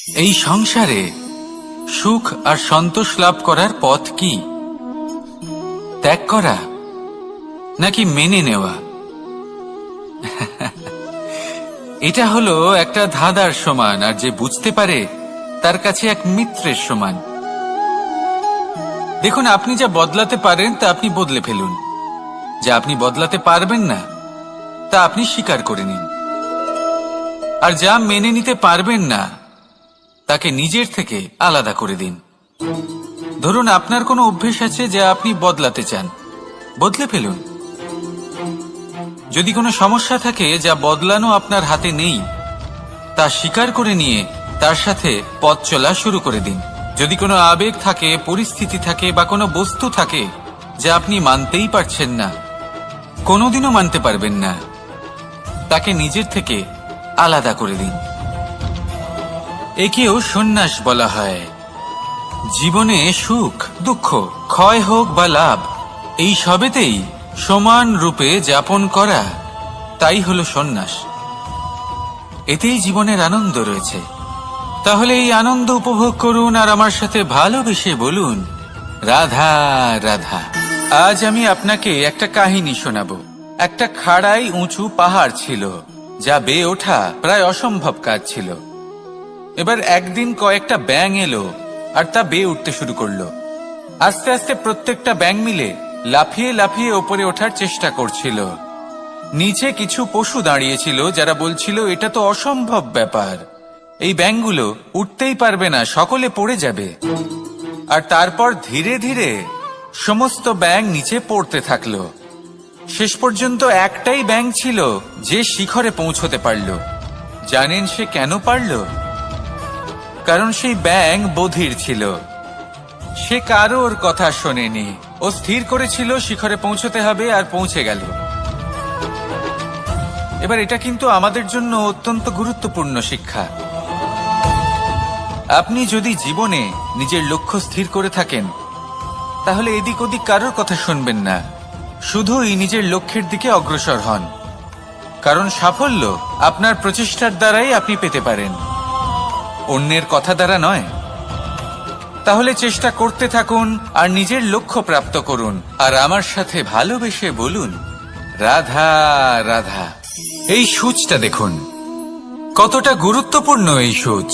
এই সংসারে সুখ আর সন্তোষ লাভ করার পথ কি? ত্যাগ করা নাকি মেনে নেওয়া? এটা হলো একটা ধাঁধার সমান, আর যে বুঝতে পারে তার কাছে এক মিত্রের সমান। দেখুন, আপনি যা বদলাতে পারেন তা আপনি বদলে ফেলুন, যা আপনি বদলাতে পারবেন না তা আপনি স্বীকার করে নিন, আর যা মেনে নিতে পারবেন না তাকে নিজের থেকে আলাদা করে দিন। ধরুন, আপনার কোনো অভ্যেস আছে যা আপনি বদলাতে চান, বদলে ফেলুন। যদি কোনো সমস্যা থাকে যা বদলানো আপনার হাতে নেই, তা স্বীকার করে নিয়ে তার সাথে পথ চলা শুরু করে দিন। যদি কোনো আবেগ থাকে, পরিস্থিতি থাকে বা কোনো বস্তু থাকে যা আপনি মানতেই পারছেন না, কোনোদিনও মানতে পারবেন না, তাকে নিজের থেকে আলাদা করে দিন। একেও সন্ন্যাস বলা হয়। জীবনে সুখ দুঃখ, ক্ষয় হোক বা লাভ, এই সবেতেই সমান রূপে যাপন করা, তাই হলো সন্ন্যাস। এতেই জীবনের আনন্দ রয়েছে। তাহলে এই আনন্দ উপভোগ করুন আর আমার সাথে ভালোবেসে বলুন, রাধা রাধা। আজ আমি আপনাকে একটা কাহিনী শোনাবো। একটা খাড়াই উঁচু পাহাড় ছিল, যা বেয়ে ওঠা প্রায় অসম্ভব কাজ ছিল। এবার একদিন কয়েকটা ব্যাঙ এলো আর তা বেয়ে উঠতে শুরু করলো। আস্তে আস্তে প্রত্যেকটা ব্যাঙ মিলে লাফিয়ে লাফিয়ে ওপরে ওঠার চেষ্টা করছিল। নিচে কিছু পশু দাঁড়িয়েছিল যারা বলছিল, এটা তো অসম্ভব ব্যাপার, এই ব্যাঙগুলো উঠতেই পারবে না, সকলে পড়ে যাবে। আর তারপর ধীরে ধীরে সমস্ত ব্যাঙ নিচে পড়তে থাকলো। শেষ পর্যন্ত একটাই ব্যাঙ ছিল যে শিখরে পৌঁছতে পারল। জানেন সে কেন পারল? কারণ সেই ব্যাঙ বধির ছিল। সে কারোর কথা শোনেনি। ও স্থির করেছিল শিখরে পৌঁছতে হবে, আর পৌঁছে গেল। এবার এটা কিন্তু আমাদের জন্য অত্যন্ত গুরুত্বপূর্ণ শিক্ষা। আপনি যদি জীবনে নিজের লক্ষ্য স্থির করে থাকেন, তাহলে এদিক ওদিক কারোর কথা শুনবেন না, শুধুই নিজের লক্ষ্যের দিকে অগ্রসর হন। কারণ সাফল্য আপনার প্রচেষ্টার দ্বারাই আপনি পেতে পারেন, অন্যের কথা দ্বারা নয়। তাহলে চেষ্টা করতে থাকুন আর নিজের লক্ষ্য প্রাপ্ত করুন, আর আমার সাথে ভালোবেসে বলুন, রাধা রাধা। এই সূচটা দেখুন, কতটা গুরুত্বপূর্ণ এই সূচ।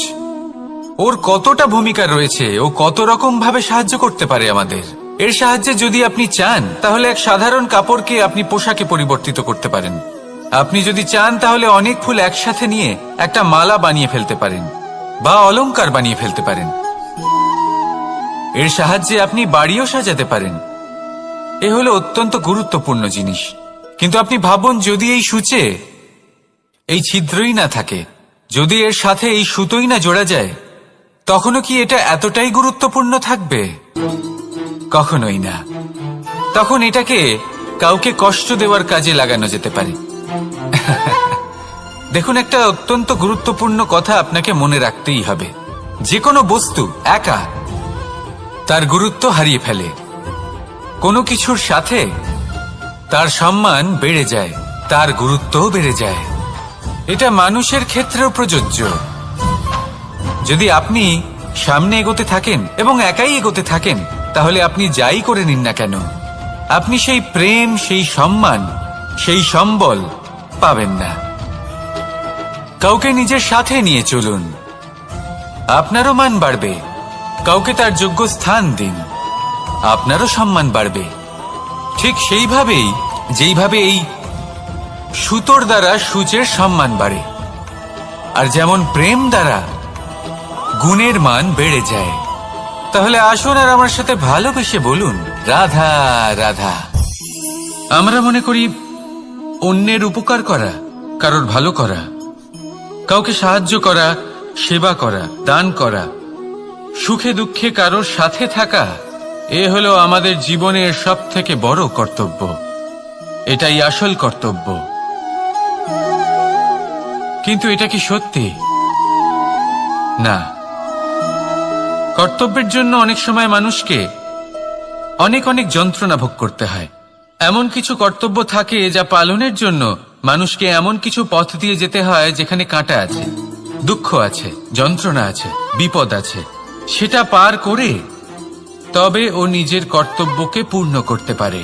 ওর কতটা ভূমিকা রয়েছে, ও কত রকম ভাবে সাহায্য করতে পারে আমাদের। এর সাহায্যে যদি আপনি চান, তাহলে এক সাধারণ কাপড়কে আপনি পোশাকে পরিবর্তিত করতে পারেন। আপনি যদি চান, তাহলে অনেক ফুল একসাথে নিয়ে একটা মালা বানিয়ে ফেলতে পারেন, বা অলংকার বানিয়ে ফেলতে পারেন। এর সাহায্যে আপনি বাড়িও সাজাতে পারেন। এ হলো অত্যন্ত গুরুত্বপূর্ণ জিনিস। কিন্তু আপনি ভাবুন, যদি এই সূচে এই ছিদ্রই না থাকে, যদি এর সাথে এই সুতোই না জোড়া যায়, তখনও কি এটা এতটাই গুরুত্বপূর্ণ থাকবে? কখনোই না। তখন এটাকে কাউকে কষ্ট দেওয়ার কাজে লাগানো যেতে পারে। দেখুন, একটা অত্যন্ত গুরুত্বপূর্ণ কথা আপনাকে মনে রাখতেই হবে। যে কোনো বস্তু একা তার গুরুত্ব হারিয়ে ফেলে, কোনো কিছুর সাথে তার সম্মান বেড়ে যায়, তার গুরুত্বও বেড়ে যায়। এটা মানুষের ক্ষেত্রেও প্রযোজ্য। যদি আপনি সামনে এগোতে থাকেন এবং একাই এগোতে থাকেন, তাহলে আপনি যাই করে নিন না কেন, আপনি সেই প্রেম, সেই সম্মান, সেই সম্বল পাবেন না। কাউকে নিজের সাথে নিয়ে চলুন, আপনারও মান বাড়বে। কাউকে তার যোগ্য স্থান দিন, আপনারও সম্মান বাড়বে। ঠিক সেইভাবেই যেইভাবে এই সুতোর দ্বারা সূচের সম্মান বাড়ে, আর যেমন প্রেম দ্বারা গুণের মান বেড়ে যায়। তাহলে আসুন আর আমার সাথে ভালোবেসে বলুন, রাধা রাধা। আমরা মনে করি অন্যের উপকার করা, কারোর ভালো করা, কাউকে সাহায্য করা, সেবা করা, দান করা, সুখে দুঃখে কারোর সাথে থাকা, এ হলো আমাদের জীবনের সবথেকে বড় কর্তব্য। এটাই আসল কর্তব্য। কিন্তু এটা কি সত্যি? না। কর্তব্যের জন্য অনেক সময় মানুষকে অনেক অনেক যন্ত্রণা ভোগ করতে হয়। এমন কিছু কর্তব্য থাকে যা পালনের জন্য মানুষকে এমন কিছু পথ দিয়ে যেতে হয় যেখানে কাঁটা আছে। দুঃখ আছে, যন্ত্রণা আছে, বিপদ আছে, সেটা পার করে তবে ও নিজের কর্তব্যকে পূর্ণ করতে পারে।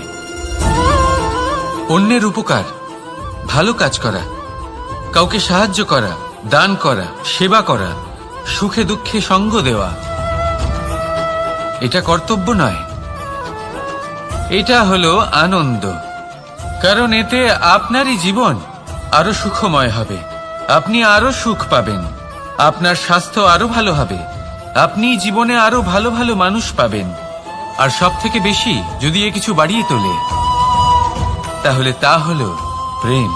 অন্যের উপকার, ভালো কাজ করা, কাউকে সাহায্য করা, দান করা, সেবা করা, সুখে দুঃখে সঙ্গ দেওয়া, এটা কর্তব্য নয়, এটা হলো আনন্দ। কারণ এতে আপনারই জীবন আরো সুখময় হবে, আপনি আরো সুখ পাবেন, আপনার স্বাস্থ্য আরো ভালো হবে, আপনি জীবনে আরো ভালো ভালো মানুষ পাবেন। আর সব থেকে বেশি যদি এ কিছু বাড়িয়ে তোলে, তাহলে তা হলো প্রেম।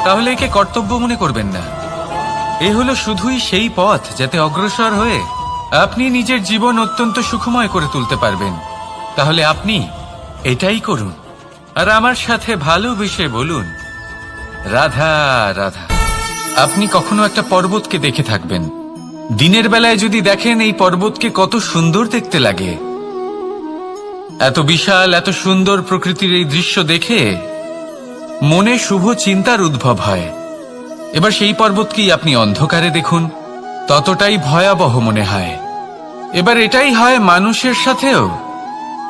তাহলে একে কর্তব্য মনে করবেন না, এ হলো শুধুই সেই পথ যাতে অগ্রসর হয়ে আপনি নিজের জীবন অত্যন্ত সুখময় করে তুলতে পারবেন। তাহলে আপনি এটাই করুন, আর আমার সাথে ভালোবেসে বলুন, রাধা রাধা। আপনি কখনো একটা পর্বতকে দেখে থাকবেন, দিনের বেলায় যদি দেখেন এই পর্বতকে কত সুন্দর দেখতে লাগে, এত বিশাল এত সুন্দর প্রকৃতির এই দৃশ্য দেখে মনে শুভ চিন্তার উদ্ভব হয়। এবার সেই পর্বতকেই আপনি অন্ধকারে দেখুন, ততটাই ভয়াবহ মনে হয়। এবার এটাই হয় মানুষের সাথেও,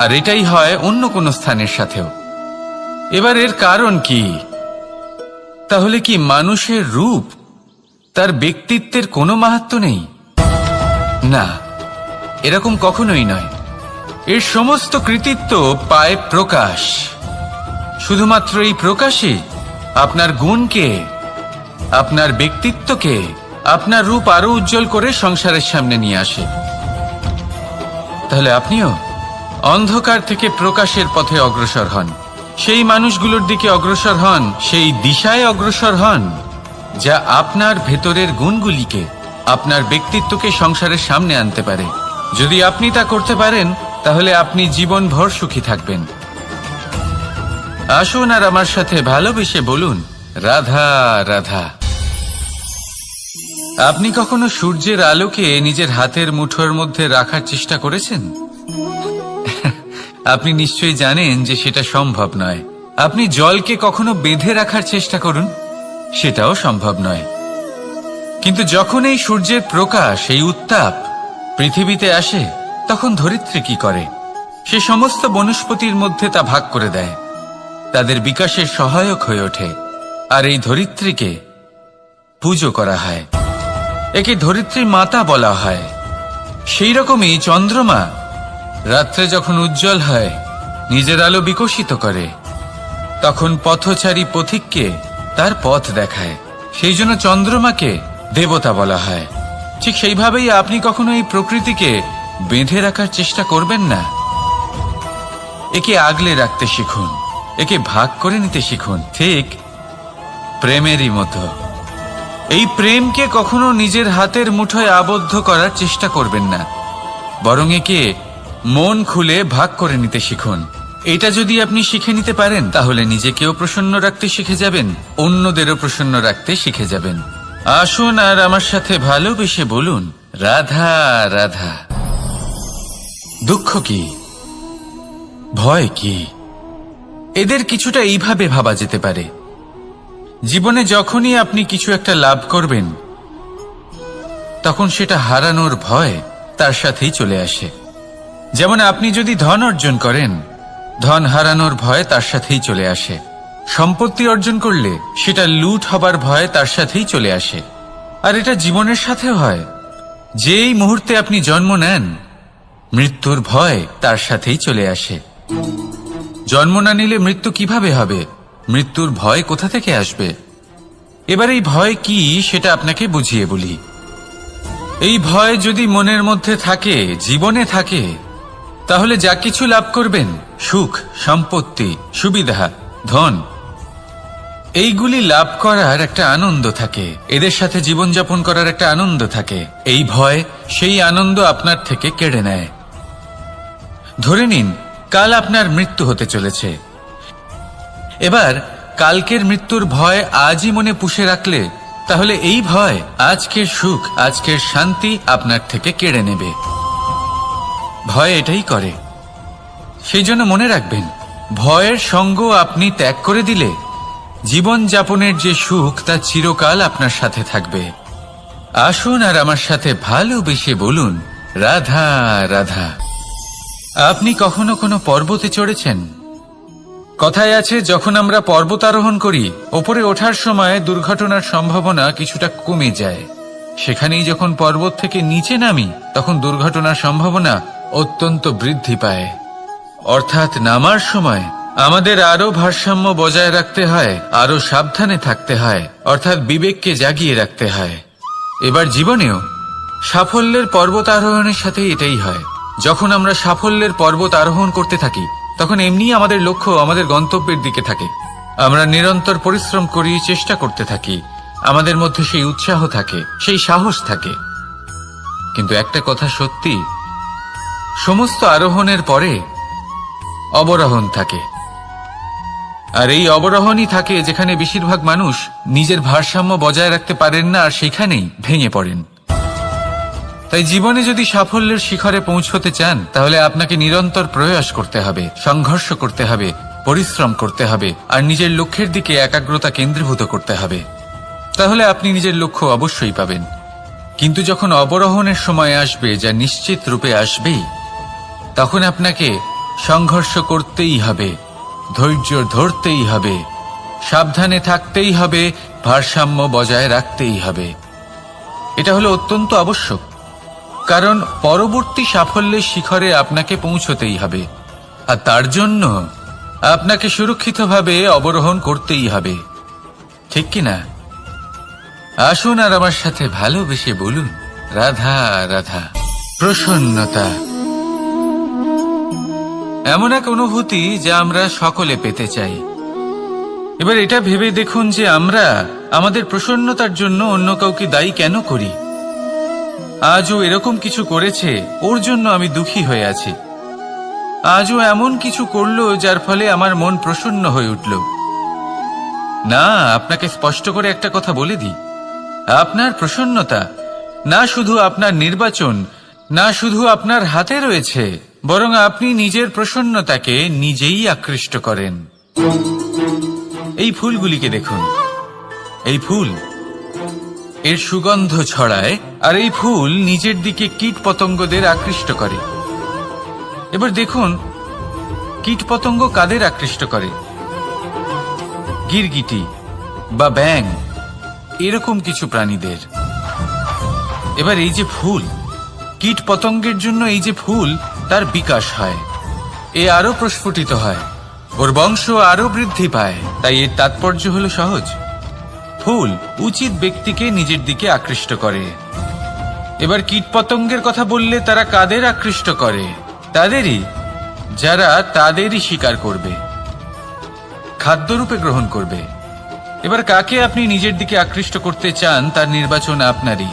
আর এটাই হয় অন্য কোনো স্থানের সাথেও। এবার এর কারণ কি? তাহলে কি মানুষের রূপ, তার ব্যক্তিত্বের কোনো মাহাত্ম্য নেই? না, এরকম কখনোই নয়। এর সমস্ত কৃতিত্ব পায় প্রকাশ। শুধুমাত্র এই প্রকাশে আপনার গুণকে, আপনার ব্যক্তিত্বকে, আপনার রূপ আরো উজ্জ্বল করে সংসারের সামনে নিয়ে আসে। তাহলে আপনিও অন্ধকার থেকে প্রকাশের পথে অগ্রসর হন, সেই মানুষগুলোর দিকে অগ্রসর হন, সেই দিশায় অগ্রসর হন যা আপনার ভেতরের গুণগুলিকে, আপনার ব্যক্তিত্বকে সংসারের সামনে আনতে পারে। যদি আপনি তা করতে পারেন, তাহলে আপনি জীবনভর সুখী থাকবেন। আসুন আর আমার সাথে ভালোবেসে বলুন, রাধা রাধা। আপনি কখনো সূর্যের আলোকে নিজের হাতের মুঠোর মধ্যে রাখার চেষ্টা করেছেন? আপনি নিশ্চয়ই জানেন যে সেটা সম্ভব নয়। আপনি জলকে কখনো বেঁধে রাখার চেষ্টা করুন, সেটাও সম্ভব নয়। কিন্তু যখন এই সূর্যের প্রকাশ, এই উত্তাপ পৃথিবীতে আসে, তখন ধরিত্রী কি করে? সে সমস্ত বনস্পতির মধ্যে তা ভাগ করে দেয়, তাদের বিকাশের সহায়ক হয়ে ওঠে। আর এই ধরিত্রীকে পুজো করা হয়, একে ধরিত্রী মাতা বলা হয়। সেই রকমই চন্দ্রমা রাত্রে যখন উজ্জ্বল হয়, নিজের আলো বিকশিত করে, তখন পথচারী পথিককে তার পথ দেখায়। সেই জন্য চন্দ্রমাকে দেবতা বলা হয়। ঠিক সেইভাবেই আপনি কখনো এই প্রকৃতিকে বেঁধে রাখার চেষ্টা করবেন না। একে আগলে রাখতে শিখুন, একে ভাগ করে নিতে শিখুন, ঠিক প্রেমেরই মতো। এই প্রেমকে কখনো নিজের হাতের মুঠোয় আবদ্ধ করার চেষ্টা করবেন না, বরং একে মন খুলে ভাগ করে নিতে শিখুন। এটা যদি আপনি শিখে নিতে পারেন, তাহলে নিজেকেও প্রসন্ন রাখতে শিখে যাবেন, অন্যদেরও প্রসন্ন রাখতে শিখে যাবেন। আসুন আর আমার সাথে ভালোবেসে বলুন, রাধা রাধা। দুঃখ কি, ভয় কি, এদের কিছুটা এইভাবে ভাবা যেতে পারে। জীবনে যখনই আপনি কিছু একটা লাভ করবেন, তখন সেটা হারানোর ভয় তার সাথেই চলে আসে। যেমন আপনি যদি ধন অর্জন করেন, ধন হারানোর ভয় তার সাথেই চলে আসে। সম্পত্তি অর্জন করলে সেটা লুট হবার ভয় তার সাথেই চলে আসে। আর এটা জীবনের সাথেও হয়। যেই মুহূর্তে আপনি জন্ম নেন, মৃত্যুর ভয় তার সাথেই চলে আসে। জন্ম না নিলে মৃত্যু কিভাবে হবে? মৃত্যুর ভয় কোথা থেকে আসবে? এবার এই ভয় কি সেটা আপনাকে বুঝিয়ে বলি। এই ভয় যদি মনের মধ্যে থাকে, জীবনে থাকে, তাহলে যা কিছু লাভ করবেন, সুখ, সম্পত্তি, সুবিধা, ধন, এইগুলি লাভ করার একটা আনন্দ থাকে, এদের সাথে জীবনযাপন করার একটা আনন্দ থাকে। এই ভয় সেই আনন্দ আপনার থেকে কেড়ে নেয়। ধরে নিন কাল আপনার মৃত্যু হতে চলেছে। এবার কালকের মৃত্যুর ভয় আজই মনে পুষে রাখলে, তাহলে এই ভয় আজকের সুখ, আজকের শান্তি আপনার থেকে কেড়ে নেবে। ভয় এটাই করে। সেই জন্য মনে রাখবেন, ভয়ের সঙ্গ আপনি ত্যাগ করে দিলে জীবন যাপনের যে সুখ তা চিরকাল আপনার সাথে থাকবে। আসুন আর আমার সাথে ভালোবেসে বলুন, রাধা রাধা। আপনি কখনো কোনো পর্বতে চড়েছেন? কথায় আছে, যখন আমরা পর্বত আরোহণ করি, ওপরে ওঠার সময় দুর্ঘটনার সম্ভাবনা কিছুটা কমে যায়। সেখানেই যখন পর্বত থেকে নিচে নামি, তখন দুর্ঘটনার সম্ভাবনা অত্যন্ত বৃদ্ধি পায়। অর্থাৎ নামার সময় আমাদের আরো ভারসাম্য বজায় রাখতে হয়, আরো সাবধানে থাকতে হয়, অর্থাৎ বিবেককে জাগিয়ে রাখতে হয়। এবার জীবনেও সাফল্যের পর্বত আরোহণের সাথে এটাই হয়। যখন আমরা সাফল্যের পর্বত আরোহণ করতে থাকি, তখন এমনি আমাদের লক্ষ্য আমাদের গন্তব্যের দিকে থাকে। আমরা নিরন্তর পরিশ্রম করি, চেষ্টা করতে থাকি, আমাদের মধ্যে সেই উৎসাহ থাকে, সেই সাহস থাকে। কিন্তু একটা কথা সত্যি, সমস্ত আরোহণের পরে অবরোহণ থাকে। আর এই অবরোহণই থাকে যেখানে বেশিরভাগ মানুষ নিজের ভারসাম্য বজায় রাখতে পারেন না, আর সেখানেই ভেঙে পড়েন। তাই জীবনে যদি সাফল্যের শিখরে পৌঁছতে চান, তাহলে আপনাকে নিরন্তর প্রয়াস করতে হবে, সংঘর্ষ করতে হবে, পরিশ্রম করতে হবে, আর নিজের লক্ষ্যের দিকে একাগ্রতা কেন্দ্রীভূত করতে হবে। তাহলে আপনি নিজের লক্ষ্য অবশ্যই পাবেন। কিন্তু যখন অবরোহণের সময় আসবে, যা নিশ্চিত রূপে আসবেই, তখন আপনাকে সংঘর্ষ করতেই হবে, ধৈর্য ধরতেই হবে, সাবধানে থাকতেই হবে, ভারসাম্য বজায় রাখতেই হবে। এটা হলো অত্যন্ত আবশ্যক, কারণ পরবর্তী সাফল্যের শিখরে আপনাকে পৌঁছতেই হবে, আর তার জন্য আপনাকে সুরক্ষিতভাবে অবরোহণ করতেই হবে। ঠিক কিনা? আসুন আর আমার সাথে ভালোবেসে বলুন, রাধা রাধা। প্রসন্নতা এমন এক অনুভূতি যা আমরা সকলে পেতে চাই। এবার এটা ভেবে দেখুন যে আমরা আমাদের প্রসন্নতার জন্য অন্য কাউকে দায়ী কেন করি। আজও এরকম কিছু করেছে, ওর জন্য আমি দুঃখী হয়ে আছি। আজও এমন কিছু করলো যার ফলে আমার মন প্রসন্ন হয়ে উঠল। না, আপনাকে স্পষ্ট করে একটা কথা বলে দিই, আপনার প্রসন্নতা না শুধু আপনার নির্বাচন, না শুধু আপনার হাতে রয়েছে, বরং আপনি নিজের প্রসন্নতাকে নিজেই আকৃষ্ট করেন। এই ফুলগুলিকে দেখুন, এই ফুল এর সুগন্ধ ছড়ায়, আর এই ফুল নিজের দিকে কীট পতঙ্গদের আকৃষ্ট করে। এবার দেখুন, কীট পতঙ্গ কাদের আকৃষ্ট করে? গিরগিটি বা ব্যাঙ, এরকম কিছু প্রাণীদের। এবার এই যে ফুল, কীট পতঙ্গের জন্য এই যে ফুল, তার বিকাশ হয়, এ আরো প্রস্ফুটিত হয়, ওর বংশ আরো বৃদ্ধি পায়। তাই এর তাৎপর্য হলো সহজ, ফুল উচিত ব্যক্তিকে নিজের দিকে আকৃষ্ট করে। এবার কীটপতঙ্গের কথা বললে তারা কাদের আকৃষ্ট করে? তাদেরই যারা তাদেরই শিকার করবে, খাদ্যরূপে গ্রহণ করবে। এবার কাকে আপনি নিজের দিকে আকৃষ্ট করতে চান, তার নির্বাচন আপনারই।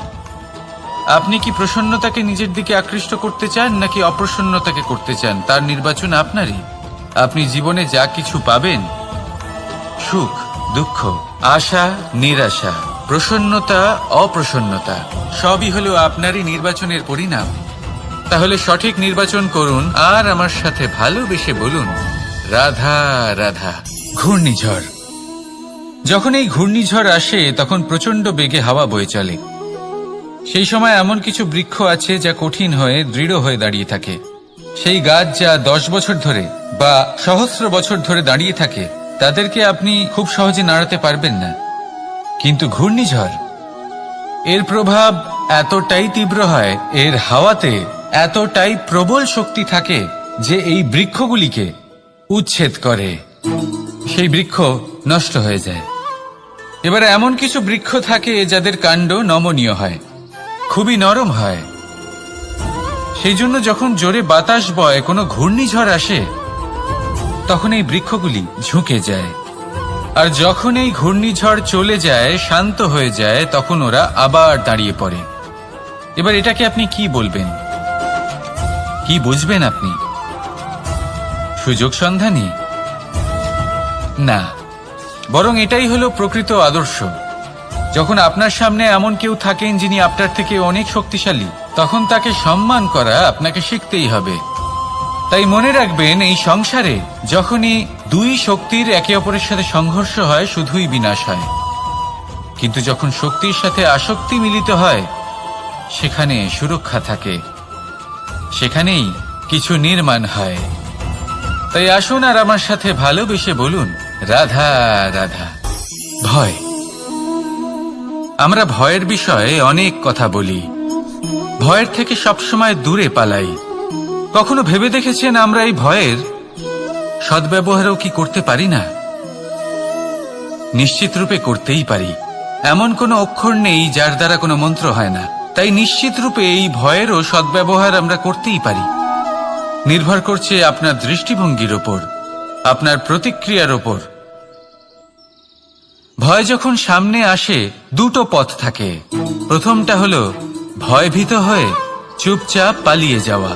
আপনি কি প্রসন্নতাকে নিজের দিকে আকৃষ্ট করতে চান, নাকি অপ্রসন্নতাকে করতে চান, তার নির্বাচন আপনারই। আপনি জীবনে যা কিছু পাবেন, সুখ দুঃখ, আশা নিরাশা, প্রসন্নতা অপ্রসন্নতা, সবই হলো আপনারই নির্বাচনের পরিণাম। তাহলে সঠিক নির্বাচন করুন, আর আমার সাথে ভালোবেসে বলুন, রাধা রাধা। ঘূর্ণিঝড়, যখন এই ঘূর্ণিঝড় আসে, তখন প্রচন্ড বেগে হাওয়া বয়ে চলে। সেই সময় এমন কিছু বৃক্ষ আছে যা কঠিন হয়ে দৃঢ় হয়ে দাঁড়িয়ে থাকে। সেই গাছ যা 10 বছর ধরে বা সহস্র বছর ধরে দাঁড়িয়ে থাকে, তাদেরকে আপনি খুব সহজে নাড়াতে পারবেন না। কিন্তু ঘূর্ণিঝড়, এর প্রভাব এতটাই তীব্র হয়, এর হাওয়াতে এতটাই প্রবল শক্তি থাকে যে এই বৃক্ষগুলিকে উচ্ছেদ করে, সেই বৃক্ষ নষ্ট হয়ে যায়। এবার এমন কিছু বৃক্ষ থাকে যাদের কাণ্ড নমনীয় হয়, খুবই নরম হয়। সেই জন্য যখন জোরে বাতাস বয়, কোনো ঘূর্ণিঝড় আসে, তখন এই বৃক্ষগুলি ঝুঁকে যায়। আর যখন এই ঘূর্ণিঝড় চলে যায়, শান্ত হয়ে যায়, তখন ওরা আবার দাঁড়িয়ে পড়ে। এবার এটাকে আপনি কি বলবেন, কি বুঝবেন আপনি? সুযোগ সন্ধানী? না, বরং এটাই হলো প্রকৃত আদর্শ। যখন আপনার সামনে এমন কেউ থাকেন যিনি আপনার থেকে অনেক শক্তিশালী, তখন তাকে সম্মান করা আপনাকে শিখতেই হবে। তাই মনে রাখবেন, এই সংসারে যখনই দুই শক্তির একে অপরের সাথে সংঘর্ষ হয়, শুধুই বিনাশ হয়। কিন্তু যখন শক্তির সাথে আসক্তি মিলিত হয় সেখানে সুরক্ষা থাকে, সেখানেই কিছু নির্মাণ হয়। তাই আসুন আর আমার সাথে ভালোবেসে বলুন, রাধা রাধা। ভয়, আমরা ভয়ের বিষয়ে অনেক কথা বলি, ভয়ের থেকে সবসময় দূরে পালাই। কখনো ভেবে দেখেছেন আমরা এই ভয়ের সদ্ব্যবহারও কি করতে পারি না? নিশ্চিত রূপে করতেই পারি। এমন কোনো অক্ষর নেই যার দ্বারা কোনো মন্ত্র হয় না। তাই নিশ্চিত রূপে এই ভয়েরও সদ্ব্যবহার আমরা করতেই পারি। নির্ভর করছে আপনার দৃষ্টিভঙ্গির ওপর, আপনার প্রতিক্রিয়ার ওপর। ভয় যখন সামনে আসে দুটো পথ থাকে। প্রথমটা হলো ভয়ভীত হয়ে চুপচাপ পালিয়ে যাওয়া,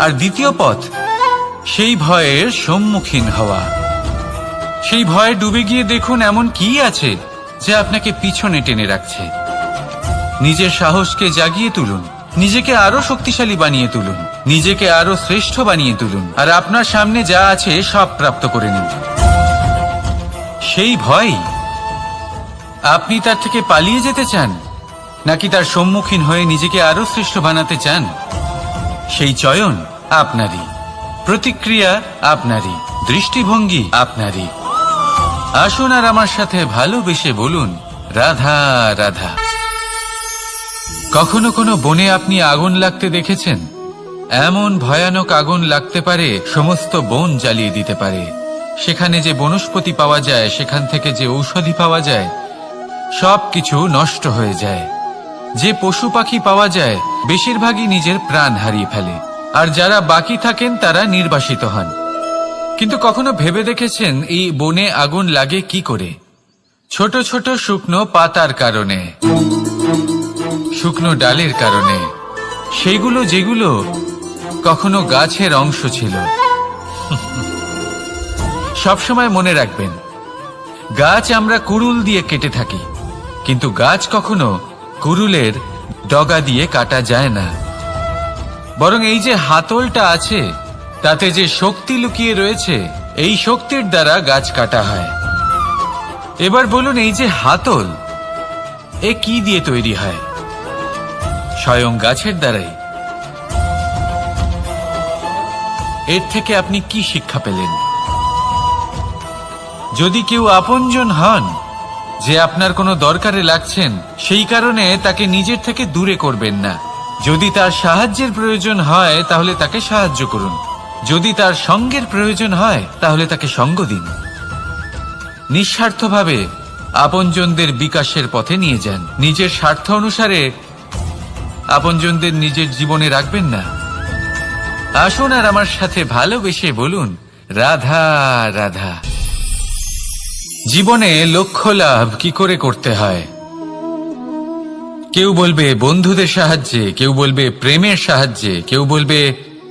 আর দ্বিতীয় পথ সেই ভয়ের সম্মুখীন হওয়া। সেই ভয়ে ডুবে গিয়ে দেখুন এমন কি আছে যা আপনাকে পিছনে টেনে রাখছে। নিজের সাহসকে জাগিয়ে তুলুন, নিজেকে আরো শক্তিশালী বানিয়ে তুলুন, নিজেকে আরো শ্রেষ্ঠ বানিয়ে তুলুন, আর আপনার সামনে যা আছে সব প্রাপ্ত করে নিন। সেই ভয়, আপনি তার থেকে পালিয়ে যেতে চান নাকি তার সম্মুখীন হয়ে নিজেকে আরো শ্রেষ্ঠ বানাতে চান? সেই চয়ন আপনারই, প্রতিক্রিয়া আপনারই, দৃষ্টিভঙ্গি আপনারই। আসুন আর আমার সাথে ভালোবেসে বলুন, রাধা রাধা। কখনো কোনো বনে আপনি আগুন লাগতে দেখেছেন? এমন ভয়ানক আগুন লাগতে পারে সমস্ত বন জ্বালিয়ে দিতে পারে। সেখানে যে বনস্পতি পাওয়া যায়, সেখান থেকে যে ঔষধি পাওয়া যায়, সবকিছু নষ্ট হয়ে যায়। যে পশু পাখি পাওয়া যায় বেশিরভাগই নিজের প্রাণ হারিয়ে ফেলে, আর যারা বাকি থাকেন তারা নির্বাসিত হন। কিন্তু কখনো ভেবে দেখেছেন এই বনে আগুন লাগে কি করে? ছোট ছোট শুকনো পাতার কারণে, শুকনো ডালের কারণে, সেগুলো যেগুলো কখনো গাছের অংশ ছিল। সবসময় মনে রাখবেন, গাছ আমরা কুড়ুল দিয়ে কেটে থাকি, কিন্তু গাছ কখনো কুড়ুলের ডগা দিয়ে কাটা যায় না। বরং এই যে হাতলটা আছে, তাতে যে শক্তি লুকিয়ে রয়েছে, এই শক্তির দ্বারা গাছ কাটা হয়। এবার বলুন, এই যে হাতল, এ কি দিয়ে তৈরি হয়? স্বয়ং গাছের দ্বারাই। এর থেকে আপনি কি শিক্ষা পেলেন? যদি কেউ আপনজন হন, যে আপনার কোনো দরকারে লাগছেন, সেই কারণে তাকে নিজের থেকে দূরে করবেন না। যদি তার সাহায্যের প্রয়োজন হয় তাহলে তাকে সাহায্য করুন, যদি তার সঙ্গের প্রয়োজন হয় তাহলে তাকে সঙ্গ দিন। নিঃস্বার্থভাবে আপনজনদের বিকাশের পথে নিয়ে যান। নিজের স্বার্থ অনুসারে আপনজনদের নিজের জীবনে রাখবেন না। আসুন আর আমার সাথে ভালোবেসে বলুন, রাধা রাধা। জীবনে লক্ষ্য লাভ কি করে করতে হয়? কেউ বলবে বন্ধুদের সাহায্যে, কেউ বলবে প্রেমের সাহায্যে, কেউ বলবে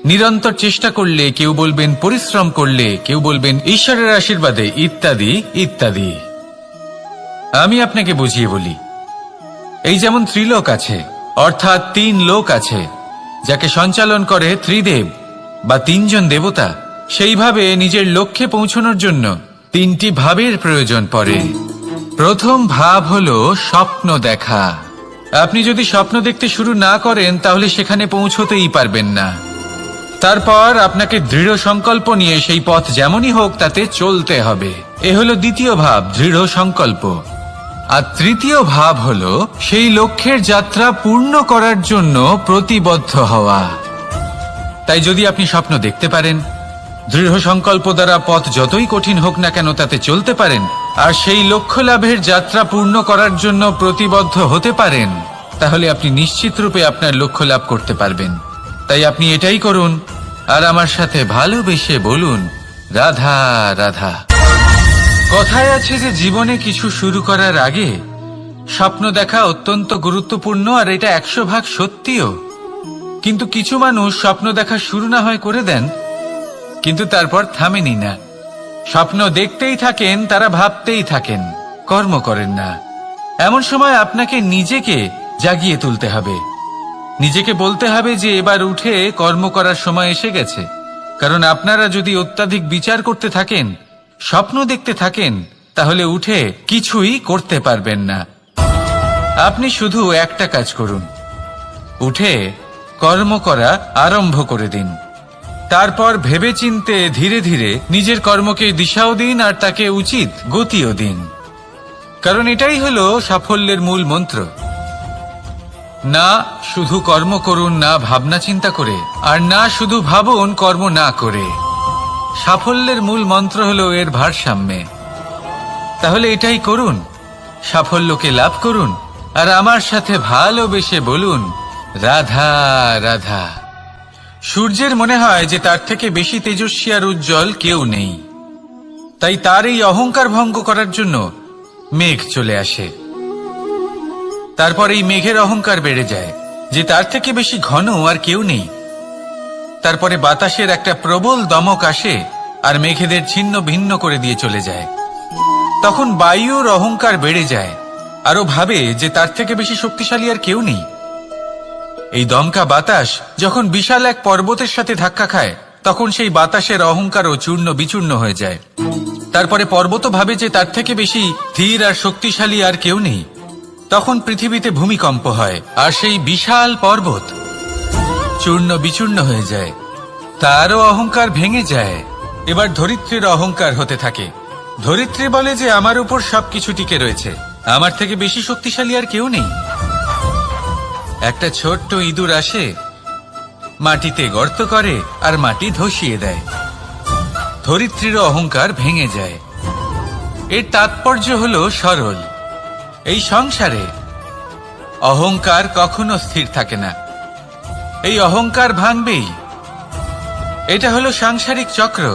নিরন্তর চেষ্টা করলে, কেউ বলবেন পরিশ্রম করলে, কেউ বলবেন ঈশ্বরের আশীর্বাদে, ইত্যাদি ইত্যাদি। আমি আপনাকে বুঝিয়ে বলি, এই যেমন ত্রিলোক আছে, অর্থাৎ 3 লোক আছে, যাকে সঞ্চালন করে ত্রিদেব বা 3 জন দেবতা। সেইভাবে নিজের লক্ষ্যে পৌঁছানোর জন্য 3টি ভাবের প্রয়োজন পড়ে। প্রথম ভাব হলো স্বপ্ন দেখা। আপনি যদি স্বপ্ন দেখতে শুরু না করেন তাহলে সেখানে পৌঁছতেই পারবেন না। তারপর আপনাকে দৃঢ় সংকল্প নিয়ে সেই পথ যেমনই হোক তাতে চলতে হবে। এ হলো দ্বিতীয় ভাব, দৃঢ় সংকল্প। আর তৃতীয় ভাব হলো সেই লক্ষ্যের যাত্রা পূর্ণ করার জন্য প্রতিবদ্ধ হওয়া। তাই যদি আপনি স্বপ্ন দেখতে পারেন, দৃঢ় সংকল্প দ্বারা পথ যতই কঠিন হোক না কেন তাতে চলতে পারেন, আর সেই লক্ষ্য লাভের যাত্রা পূর্ণ করার জন্য প্রতিবদ্ধ হতে পারেন, তাহলে আপনি নিশ্চিত রূপে আপনার লক্ষ্য লাভ করতে পারবেন। তাই আপনি এটাই করুন আর আমার সাথে ভালোবেসে বলুন, রাধা রাধা। কথায় আছে যে জীবনে কিছু শুরু করার আগে স্বপ্ন দেখা অত্যন্ত গুরুত্বপূর্ণ, আর এটা 100% সত্যিও। কিন্তু কিছু মানুষ স্বপ্ন দেখা শুরু না হয় করে দেন, কিন্তু তারপর থামেনি না। স্বপ্ন দেখতেই থাকেন, তারা ভাবতেই থাকেন, কর্ম করেন না। এমন সময় আপনাকে নিজেকে জাগিয়ে তুলতে হবে, নিজেকে বলতে হবে যে এবার উঠে কর্ম করার সময় এসে গেছে। কারণ আপনারা যদি অত্যাধিক বিচার করতে থাকেন, স্বপ্ন দেখতে থাকেন, তাহলে উঠে কিছুই করতে পারবেন না। আপনি শুধু একটা কাজ করুন, উঠে কর্ম করা আরম্ভ করে দিন। তারপর ভেবেচিন্তে ধীরে ধীরে নিজের কর্মকে দিশাও দিন আর তাকে উচিত গতিও দিন, কারণ এটাই হলো সাফল্যের মূল মন্ত্র। না শুধু কর্ম করুন না ভাবনা চিন্তা করে, আর না শুধু ভাবুন কর্ম না করে। সাফল্যের মূল মন্ত্র হলো এর ভারসাম্যে। তাহলে এটাই করুন, সাফল্যকে লাভ করুন, আর আমার সাথে ভালোবেসে বলুন রাধা রাধা। সূর্যের মনে হয় যে তার থেকে বেশি তেজস্বী আর উজ্জ্বল কেউ নেই, তাই তার এই অহংকার ভঙ্গ করার জন্য মেঘ চলে আসে। তারপর এই মেঘের অহংকার বেড়ে যায় যে তার থেকে বেশি ঘন আর কেউ নেই। তারপরে বাতাসের একটা প্রবল দমক আসে আর মেঘেদের ছিন্ন ভিন্ন করে দিয়ে চলে যায়। তখন বায়ুর অহংকার বেড়ে যায়, আরো ভাবে যে তার থেকে বেশি শক্তিশালী আর কেউ নেই। এই দমকা বাতাস যখন বিশাল এক পর্বতের সাথে ধাক্কা খায়, তখন সেই বাতাসের অহংকারও চূর্ণ বিচূর্ণ হয়ে যায়। তারপরে পর্বত ভাবে যে তার থেকে বেশি ধীর আর শক্তিশালী আর কেউ নেই। তখন পৃথিবীতে ভূমিকম্প হয় আর সেই বিশাল পর্বত চূর্ণ বিচূর্ণ হয়ে যায়, তারও অহংকার ভেঙে যায়। এবার ধরিত্রীর অহংকার হতে থাকে। ধরিত্রী বলে যে আমার উপর সবকিছু টিকে রয়েছে, আমার থেকে বেশি শক্তিশালী আর কেউ নেই। একটা ছোট্ট ইঁদুর আসে, মাটিতে গর্ত করে আর মাটি ধসিয়ে দেয়। ধরিত্রীর অহংকার ভেঙে যায়। এর তাৎপর্য হলো সরল, এই সংসারে অহংকার কখনো স্থির থাকে না, এই অহংকার ভাঙবেই। এটা হলো সাংসারিক চক্র।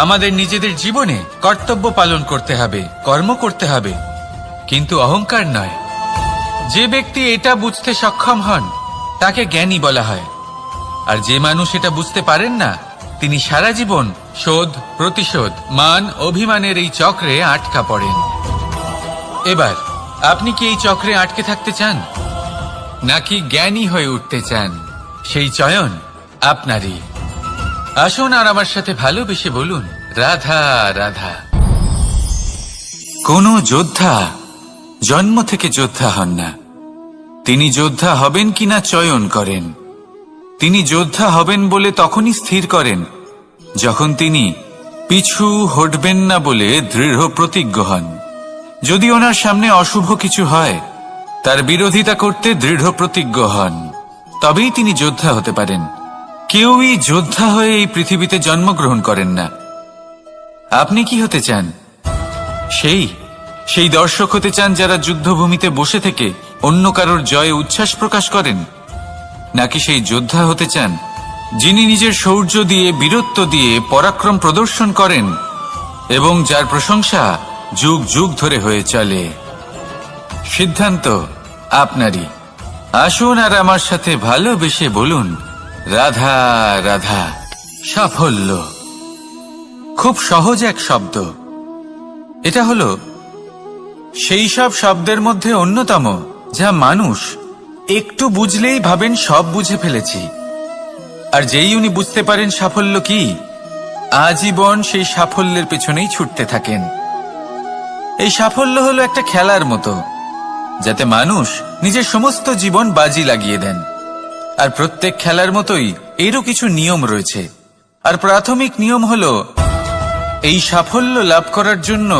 আমাদের নিজেদের জীবনে কর্তব্য পালন করতে হবে, কর্ম করতে হবে, কিন্তু অহংকার নয়। যে ব্যক্তি এটা বুঝতে সক্ষম হন তাকে জ্ঞানী বলা হয়, আর যে মানুষ এটা বুঝতে পারেন না তিনি সারা জীবন শোধ প্রতিশোধ মান অভিমানের এই চক্রে আটকা পড়েন। এবার আপনি কি এই চক্রে আটকে থাকতে চান নাকি জ্ঞানী হয়ে উঠতে চান? সেই চয়ন আপনারই। আসুন আর আমার সাথে ভালোবেসে বলুন রাধা রাধা। কোন যোদ্ধা জন্ম থেকে যোদ্ধা হন না, তিনি যোদ্ধা হবেন কিনা চয়ন করেন। তিনি যোদ্ধা হবেন বলে তখনই স্থির করেন যখন তিনি পিছু হটবেন না বলে দৃঢ় প্রতিজ্ঞ হন। যদি ওনার সামনে অশুভ কিছু হয় তার বিরোধিতা করতে দৃঢ় প্রতিজ্ঞ হন, তবেই তিনি যোদ্ধা হতে পারেন। কেউই যোদ্ধা হয়ে এই পৃথিবীতে জন্মগ্রহণ করেন না। আপনি কি হতে চান? সেই দর্শক হতে চান যারা যুদ্ধভূমিতে বসে থেকে অন্য কারোর জয়ে উচ্ছ্বাস প্রকাশ করেন, নাকি সেই যোদ্ধা হতে চান যিনি নিজের শৌর্য দিয়ে বীরত্ব দিয়ে পরাক্রম প্রদর্শন করেন এবং যার প্রশংসা যুগ যুগ ধরে হয়ে চলে? সিদ্ধান্ত আপনারই। আসুন আর আমার সাথে ভালোবেসে বলুন রাধা রাধা। সাফল্য খুব সহজ এক শব্দ। এটা হলো সেই সব শব্দের মধ্যে অন্যতম যা মানুষ একটু বুঝলেই ভাবেন সব বুঝে ফেলেছি, আর যেই উনি বুঝতে পারেন সাফল্য কি, আজীবন সেই সাফল্যের পেছনেই ছুটতে থাকেন। এই সাফল্য হলো একটা খেলার মতো, যাতে মানুষ নিজের সমস্ত জীবন বাজি লাগিয়ে দেন। আর প্রত্যেক খেলার মতোই এরও কিছু নিয়ম রয়েছে। আর প্রাথমিক নিয়ম হলো এই সাফল্য লাভ করার জন্য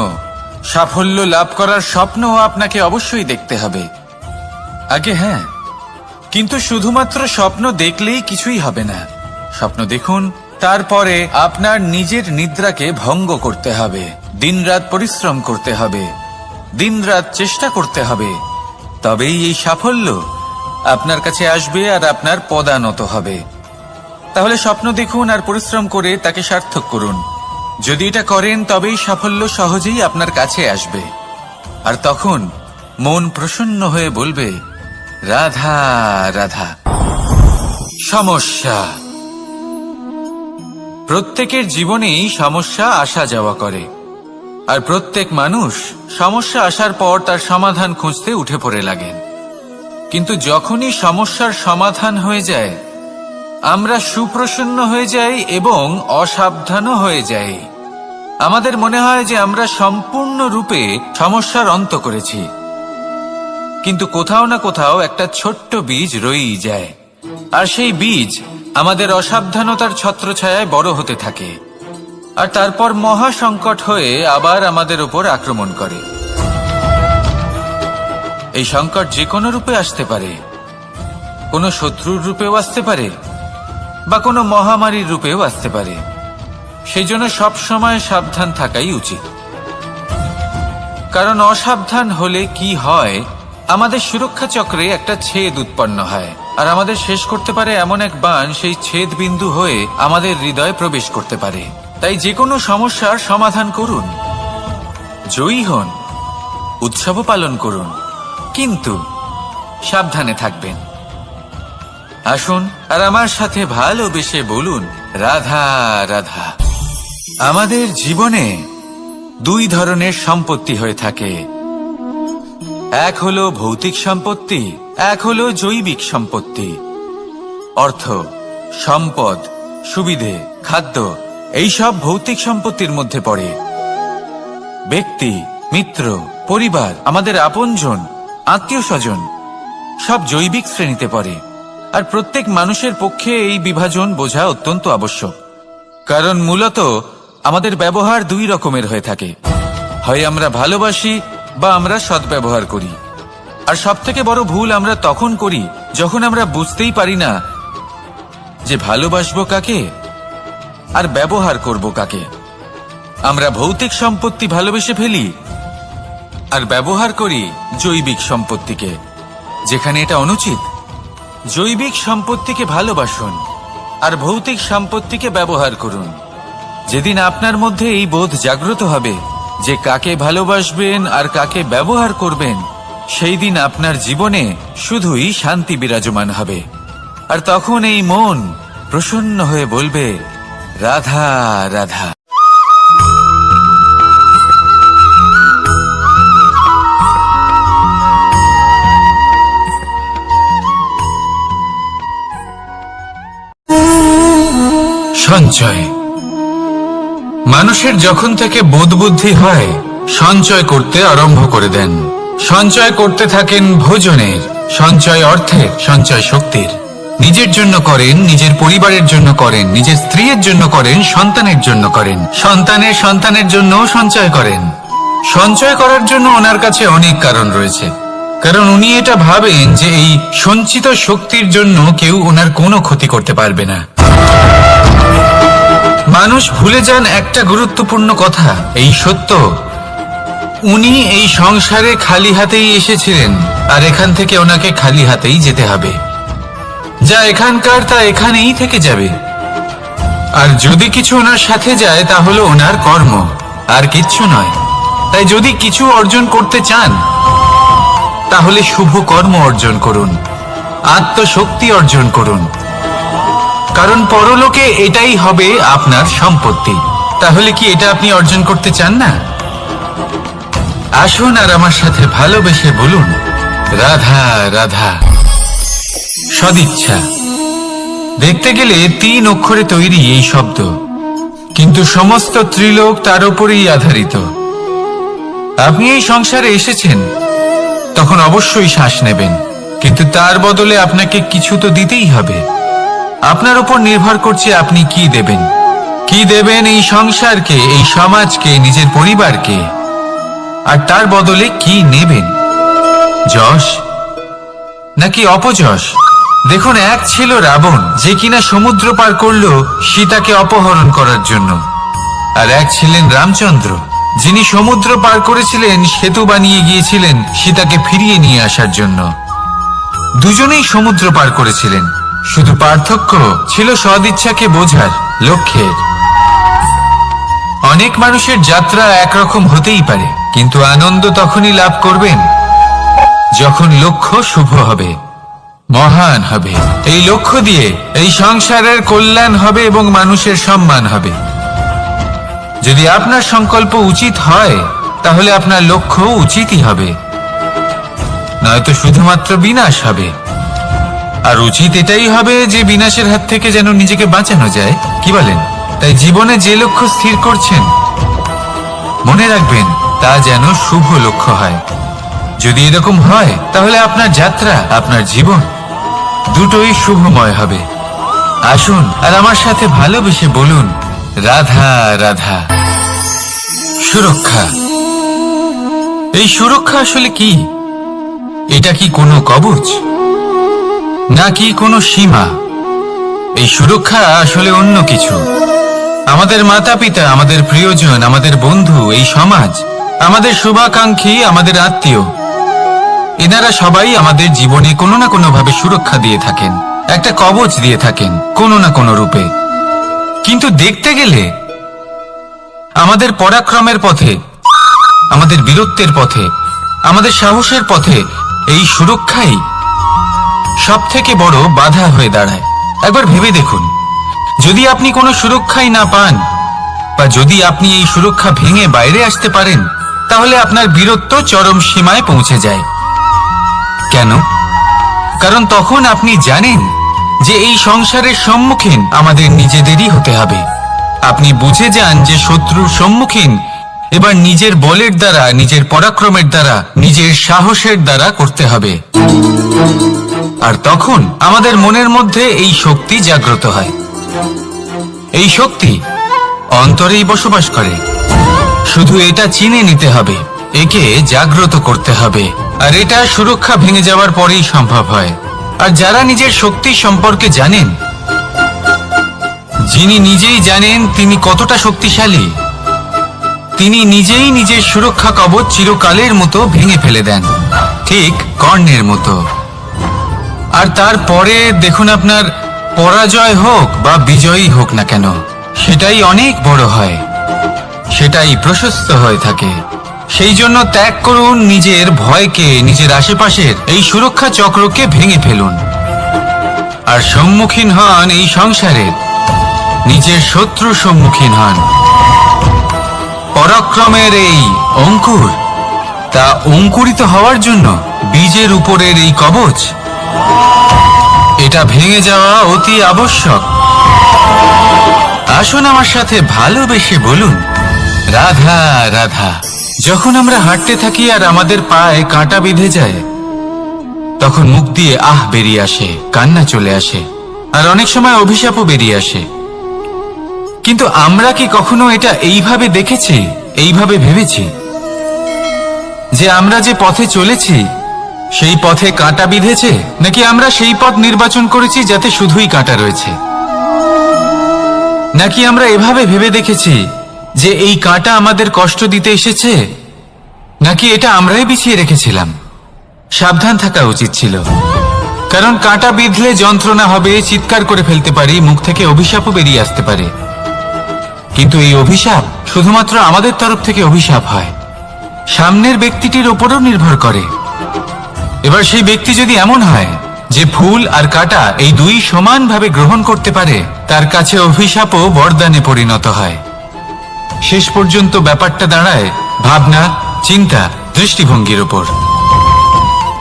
সাফল্য লাভ করার স্বপ্ন আপনাকে অবশ্যই দেখতে হবে আগে। হ্যাঁ, কিন্তু শুধুমাত্র স্বপ্ন দেখলেই কিছুই হবে না। স্বপ্ন দেখুন, তারপরে আপনার নিজের নিদ্রাকে ভঙ্গ করতে হবে, দিনরাত পরিশ্রম করতে হবে, দিনরাত চেষ্টা করতে হবে, তবেই এই সাফল্য আপনার কাছে আসবে আর আপনার পদানত হবে। তাহলে স্বপ্ন দেখুন আর পরিশ্রম করে তাকে সার্থক করুন। যদি এটা করেন তবেই সাফল্য সহজেই আপনার কাছে আসবে। আর তখন মন প্রসন্ন হয়ে বলবে রাধা রাধা। সমস্যা প্রত্যেকের জীবনেই সমস্যা আসা যাওয়া করে, আর প্রত্যেক মানুষ সমস্যা আসার পর তার সমাধান খুঁজতে উঠে পড়ে লাগেন। কিন্তু যখনই সমস্যার সমাধান হয়ে যায় আমরা সুপ্রসন্ন হয়ে যাই এবং অসাবধানও হয়ে যাই। আমাদের মনে হয় যে আমরা সম্পূর্ণরূপে সমস্যার অন্ত করেছি, কিন্তু কোথাও না কোথাও একটা ছোট্ট বীজ রয়েই যায়, আর সেই বীজ আমাদের অসাবধানতার ছত্রছায়ায় বড় হতে থাকে, আর তারপর মহা সংকট হয়ে আবার আমাদের উপর আক্রমণ করে। এই সংকট যে কোনো রূপে আসতে পারে, কোনো শত্রুর রূপেও আসতে পারে, বা কোনো মহামারীর রূপেও আসতে পারে। সেই জন্য সবসময় সাবধান থাকাই উচিত, কারণ অসাবধান হলে কি হয়, আমাদের সুরক্ষা চক্রে একটা ছেদ উৎপন্ন হয়, আর আমাদের শেষ করতে পারে এমন এক বাণ সেই ছেদ বিন্দু হয়ে আমাদের হৃদয়ে প্রবেশ করতে পারে। তাই যে কোনো সমস্যার সমাধান করুন, জয়ী হন, উৎসব পালন করুন, কিন্তু সাবধানে থাকবেন। আসুন আর আমার সাথে ভালোবেসে বলুন, রাধা রাধা। আমাদের জীবনে দুই ধরনের সম্পত্তি হয়ে থাকে, এক হলো ভৌতিক সম্পত্তি, এক হলো জৈবিক সম্পত্তি। অর্থ, সম্পদ, সুবিধে, খাদ্য, এই সব ভৌতিক সম্পত্তির মধ্যে পড়ে। ব্যক্তি, মিত্র, পরিবার, আমাদের আপনজন, আত্মীয় স্বজন সব জৈবিক শ্রেণীতে পড়ে। আর প্রত্যেক মানুষের পক্ষে এই বিভাজন বোঝা অত্যন্ত আবশ্যক, কারণ মূলত আমাদের ব্যবহার দুই রকমের হয়ে থাকে, হয় আমরা ভালোবাসি বা আমরা সদ্ব্যবহার করি। আর সবথেকে বড় ভুল আমরা তখন করি যখন আমরা বুঝতেই পারি না যে ভালোবাসবো কাকে আর ব্যবহার করব কাকে। আমরা ভৌতিক সম্পত্তি ভালোবেসে ফেলি আর ব্যবহার করি জৈবিক সম্পত্তিকে, যেখানে এটা অনুচিত। জৈবিক সম্পত্তিকে ভালোবাসুন আর ভৌতিক সম্পত্তিকে ব্যবহার করুন। যেদিন আপনার মধ্যে এই বোধ জাগ্রত হবে যে কাকে ভালোবাসবেন আর কাকে ব্যবহার করবেন, সেই দিন আপনার জীবনে শুধুই শান্তি বিরাজমান হবে। আর তখন এই মন প্রসন্ন হয়ে বলবে, রাধা রাধা। সঞ্চয়। মানুষের যখন থেকে বোধ বুদ্ধি হয়, সঞ্চয় করতে আরম্ভ করে দেন। সঞ্চয় করতে থাকেন ভোজনের, সঞ্চয় অর্থের, সঞ্চয় শক্তির। নিজের জন্য করেন, নিজের পরিবারের জন্য করেন, নিজের স্ত্রীর জন্য করেন, সন্তানের জন্য করেন, সন্তানের সন্তানের জন্য সঞ্চয় করেন। সঞ্চয় করার জন্য ওনার কাছে অনেক কারণ রয়েছে, কারণ উনি এটা ভাবেন যে এই সঞ্চিত শক্তির জন্য কেউ ওনার কোনো ক্ষতি করতে পারবে না। মানুষ ভুলে যান একটা গুরুত্বপূর্ণ কথা, এই সত্য, উনি এই সংসারে খালি হাতেই এসেছিলেন, আর এখান থেকে ওনাকে খালি হাতেই যেতে হবে। যা এখানকার তা এখানেই থেকে যাবে। আর যদি কিছু ওনার সাথে যায় তা হলো ওনার কর্ম, আর কিচ্ছু নয়। তাই যদি কিছু অর্জন করতে চান, তাহলে শুভ কর্ম অর্জন করুন, আত্মশক্তি অর্জন করুন, কারণ পরলোকে এটাই হবে আপনার সম্পত্তি। তাহলে কি এটা আপনি অর্জন করতে চান না? আসুন আর আমার সাথে ভালোবেসে বলুন, রাধা রাধা। সদিচ্ছা। দেখতে গেলে 3 অক্ষরে তৈরি এই শব্দ, কিন্তু সমস্ত ত্রিলোক তার উপরেই আধারিত। আপনি এই সংসারে এসেছেন, তখন অবশ্যই শ্বাস নেবেন, কিন্তু তার বদলে আপনাকে কিছু তো দিতেই হবে। আপনার উপর নির্ভর করছে আপনি কি দেবেন। কি দেবেন এই সংসারকে, এই সমাজকে, নিজের পরিবারকে, আর তার বদলে কি নেবেন? যশ নাকি অপযশ? দেখুন, এক ছিল রাবণ, যে কিনা সমুদ্র পার করল সীতাকে অপহরণ করার জন্য, আর এক ছিলেন রামচন্দ্র, যিনি সমুদ্র পার করেছিলেন, সেতু বানিয়ে গিয়েছিলেন সীতাকে ফিরিয়ে নিয়ে আসার জন্য। দুজনেই সমুদ্র পার করেছিলেন, শুধু পার্থক্য ছিল সদিচ্ছাকে বোঝার, লক্ষ্যের। অনেক মানুষের যাত্রা একরকম হতেই পারে, কিন্তু আনন্দ তখনই লাভ করবেন যখন লক্ষ্য শুভ হবে, মহান হবে। এই লক্ষ্য দিয়ে এই সংসারের কল্যাণ হবে এবং মানুষের সম্মান হবে। যদি আপনার সংকল্প উচিত হয়, তাহলে আপনার লক্ষ্য উচিতই হবে, নয়তো শুধুমাত্র বিনাশ হবে। আর উচিত এটাই হবে যে বিনাশের হাত থেকে যেন নিজেকে বাঁচানো যায়, কি বলেন? তাই জীবনে যে লক্ষ্য স্থির করছেন, মনে রাখবেন তা যেন শুভ লক্ষ্য হয়। যদি এরকম হয় তাহলে আপনার যাত্রা, আপনার জীবন দুটোই শুভময় হবে। আসুন আর আমার সাথে ভালোবেসে বলুন, রাধা রাধা। সুরক্ষা। এই সুরক্ষা আসলে কি? এটা কি কোনো কবচ নাকি কোনো সীমা? এই সুরক্ষা আসলে অন্য কিছু। আমাদের মাতা পিতা, আমাদের প্রিয়জন, আমাদের বন্ধু, এই সমাজ, আমাদের শুভাকাঙ্ক্ষী, আমাদের আত্মীয়, এনারা সবাই আমাদের জীবনে কোনো না কোনো ভাবে সুরক্ষা দিয়ে থাকেন, একটা কবচ দিয়ে থাকেন কোনো না কোনো রূপে। কিন্তু দেখতে গেলে আমাদের পরাক্রমের পথে, আমাদের বীরত্বের পথে, আমাদের সাহসের পথে এই সুরক্ষাই সব থেকে বড় বাধা হয়ে দাঁড়ায়। একবার ভেবে দেখুন, যদি আপনি কোনো সুরক্ষাই না পান, বা যদি আপনি এই সুরক্ষা ভেঙে বাইরে আসতে পারেন, তাহলে আপনার বীরত্ব চরম সীমায় পৌঁছে যায়। কেন? কারণ তখন আপনি জানেন যে এই সংসারের সম্মুখীন আমাদের নিজেদেরই হতে হবে। আপনি বুঝে যান যে শত্রুর সম্মুখীন এবার নিজের বলের দ্বারা, নিজের পরাক্রমের দ্বারা, নিজের সাহসের দ্বারা করতে হবে। আর তখন আমাদের মনের মধ্যে এই শক্তি জাগ্রত হয়। এই শক্তি অন্তরেই বসবাস করে। শুধু এটা চিনে নিতে হবে, একে জাগ্রত করতে হবে। আর এটা সুরক্ষা ভেঙে যাওয়ার পরেই সম্ভব হয়। আর যারা নিজের শক্তি সম্পর্কে জানেন, যিনি নিজেই জানেন তিনি কতটা শক্তিশালী, তিনি নিজেই নিজের সুরক্ষা কবচ চিরকালের মতো ভেঙে ফেলে দেন, ঠিক কর্ণের মতো। আর তারপরে দেখুন, আপনার পরাজয় হোক বা বিজয়ী হোক না কেন, সেটাই অনেক বড় হয়, সেটাই প্রশস্ত হয়ে থাকে। সেই জন্য ত্যাগ করুন নিজের ভয়কে, নিজের আশেপাশের এই সুরক্ষা চক্রকে ভেঙে ফেলুন। আর সম্মুখীন হন এই সংসারের নিজের শত্রু, সম্মুখীন হন পরাক্রমের এই অঙ্কুর। তা অঙ্কুরিত হওয়ার জন্য বীজের উপরের এই কবচ, এটা ভেঙে যাওয়া অতি আবশ্যক। আসুন আমার সাথে ভালোবেসে বলুন, রাধা রাধা। যখন আমরা হাঁটতে থাকি আর আমাদের পায়ে কাঁটা বিঁধে যায়, তখন মুখ দিয়ে আহ বেরিয়ে আসে, কান্না চলে আসে, আর অনেক সময় অভিশাপও বেরিয়ে আসে। কিন্তু আমরা কি কখনো এটা এইভাবে দেখেছি, এইভাবে ভেবেছি যে আমরা যে পথে চলেছি সেই পথে কাঁটা বিঁধেছে, নাকি আমরা সেই পথ নির্বাচন করেছি যাতে শুধুই কাঁটা রয়েছে? নাকি আমরা এভাবে ভেবে দেখেছি যে এই কাঁটা আমাদের কষ্ট দিতে এসেছে, নাকি এটা আমরাই বিছিয়ে রেখেছিলাম? সাবধান থাকা উচিত ছিল, কারণ কাঁটা বিঁধলে যন্ত্রণা হবে, চিৎকার করে ফেলতে পারি, মুখ থেকে অভিশাপও বেরিয়ে আসতে পারে। কিন্তু এই অভিশাপ শুধুমাত্র আমাদের তরফ থেকে অভিশাপ হয়, সামনের ব্যক্তিটির উপরও নির্ভর করে। এবার সেই ব্যক্তি যদি এমন হয় যে ফুল আর কাঁটা এই দুই সমানভাবে গ্রহণ করতে পারে, তার কাছে অভিশাপও বরদানে পরিণত হয়। শেষ পর্যন্ত ব্যাপারটা দাঁড়ায় ভাবনা, চিন্তা, দৃষ্টিভঙ্গির উপর।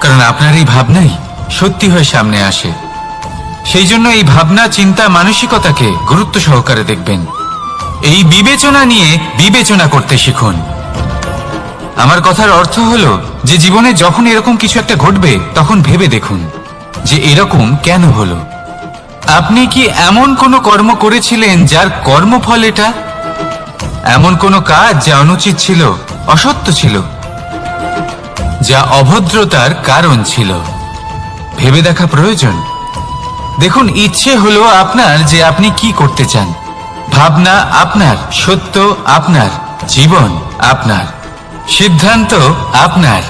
কারণ আপনার এই ভাবনাই সত্যি হয়ে সামনে আসে। সেই জন্য এই ভাবনা, চিন্তা, মানসিকতাকে গুরুত্ব সহকারে দেখবেন। এই বিবেচনা নিয়ে বিবেচনা করতে শিখুন। আমার কথার অর্থ হলো যে জীবনে যখন এরকম কিছু একটা ঘটবে, তখন ভেবে দেখুন যে এরকম কেন হলো। আপনি কি এমন কোনো কর্ম করেছিলেন যার কর্মফল এটা? এমন কোনো কাজ যা অনুচিত ছিল, অসত্য ছিল, যা অভদ্রতার কারণ ছিল? ভেবে দেখা প্রয়োজন। দেখুন, ইচ্ছে হলো আপনার যে আপনি কি করতে চান, ভাবনা আপনার, সত্য আপনার, জীবন আপনার, সিদ্ধান্ত আপনার।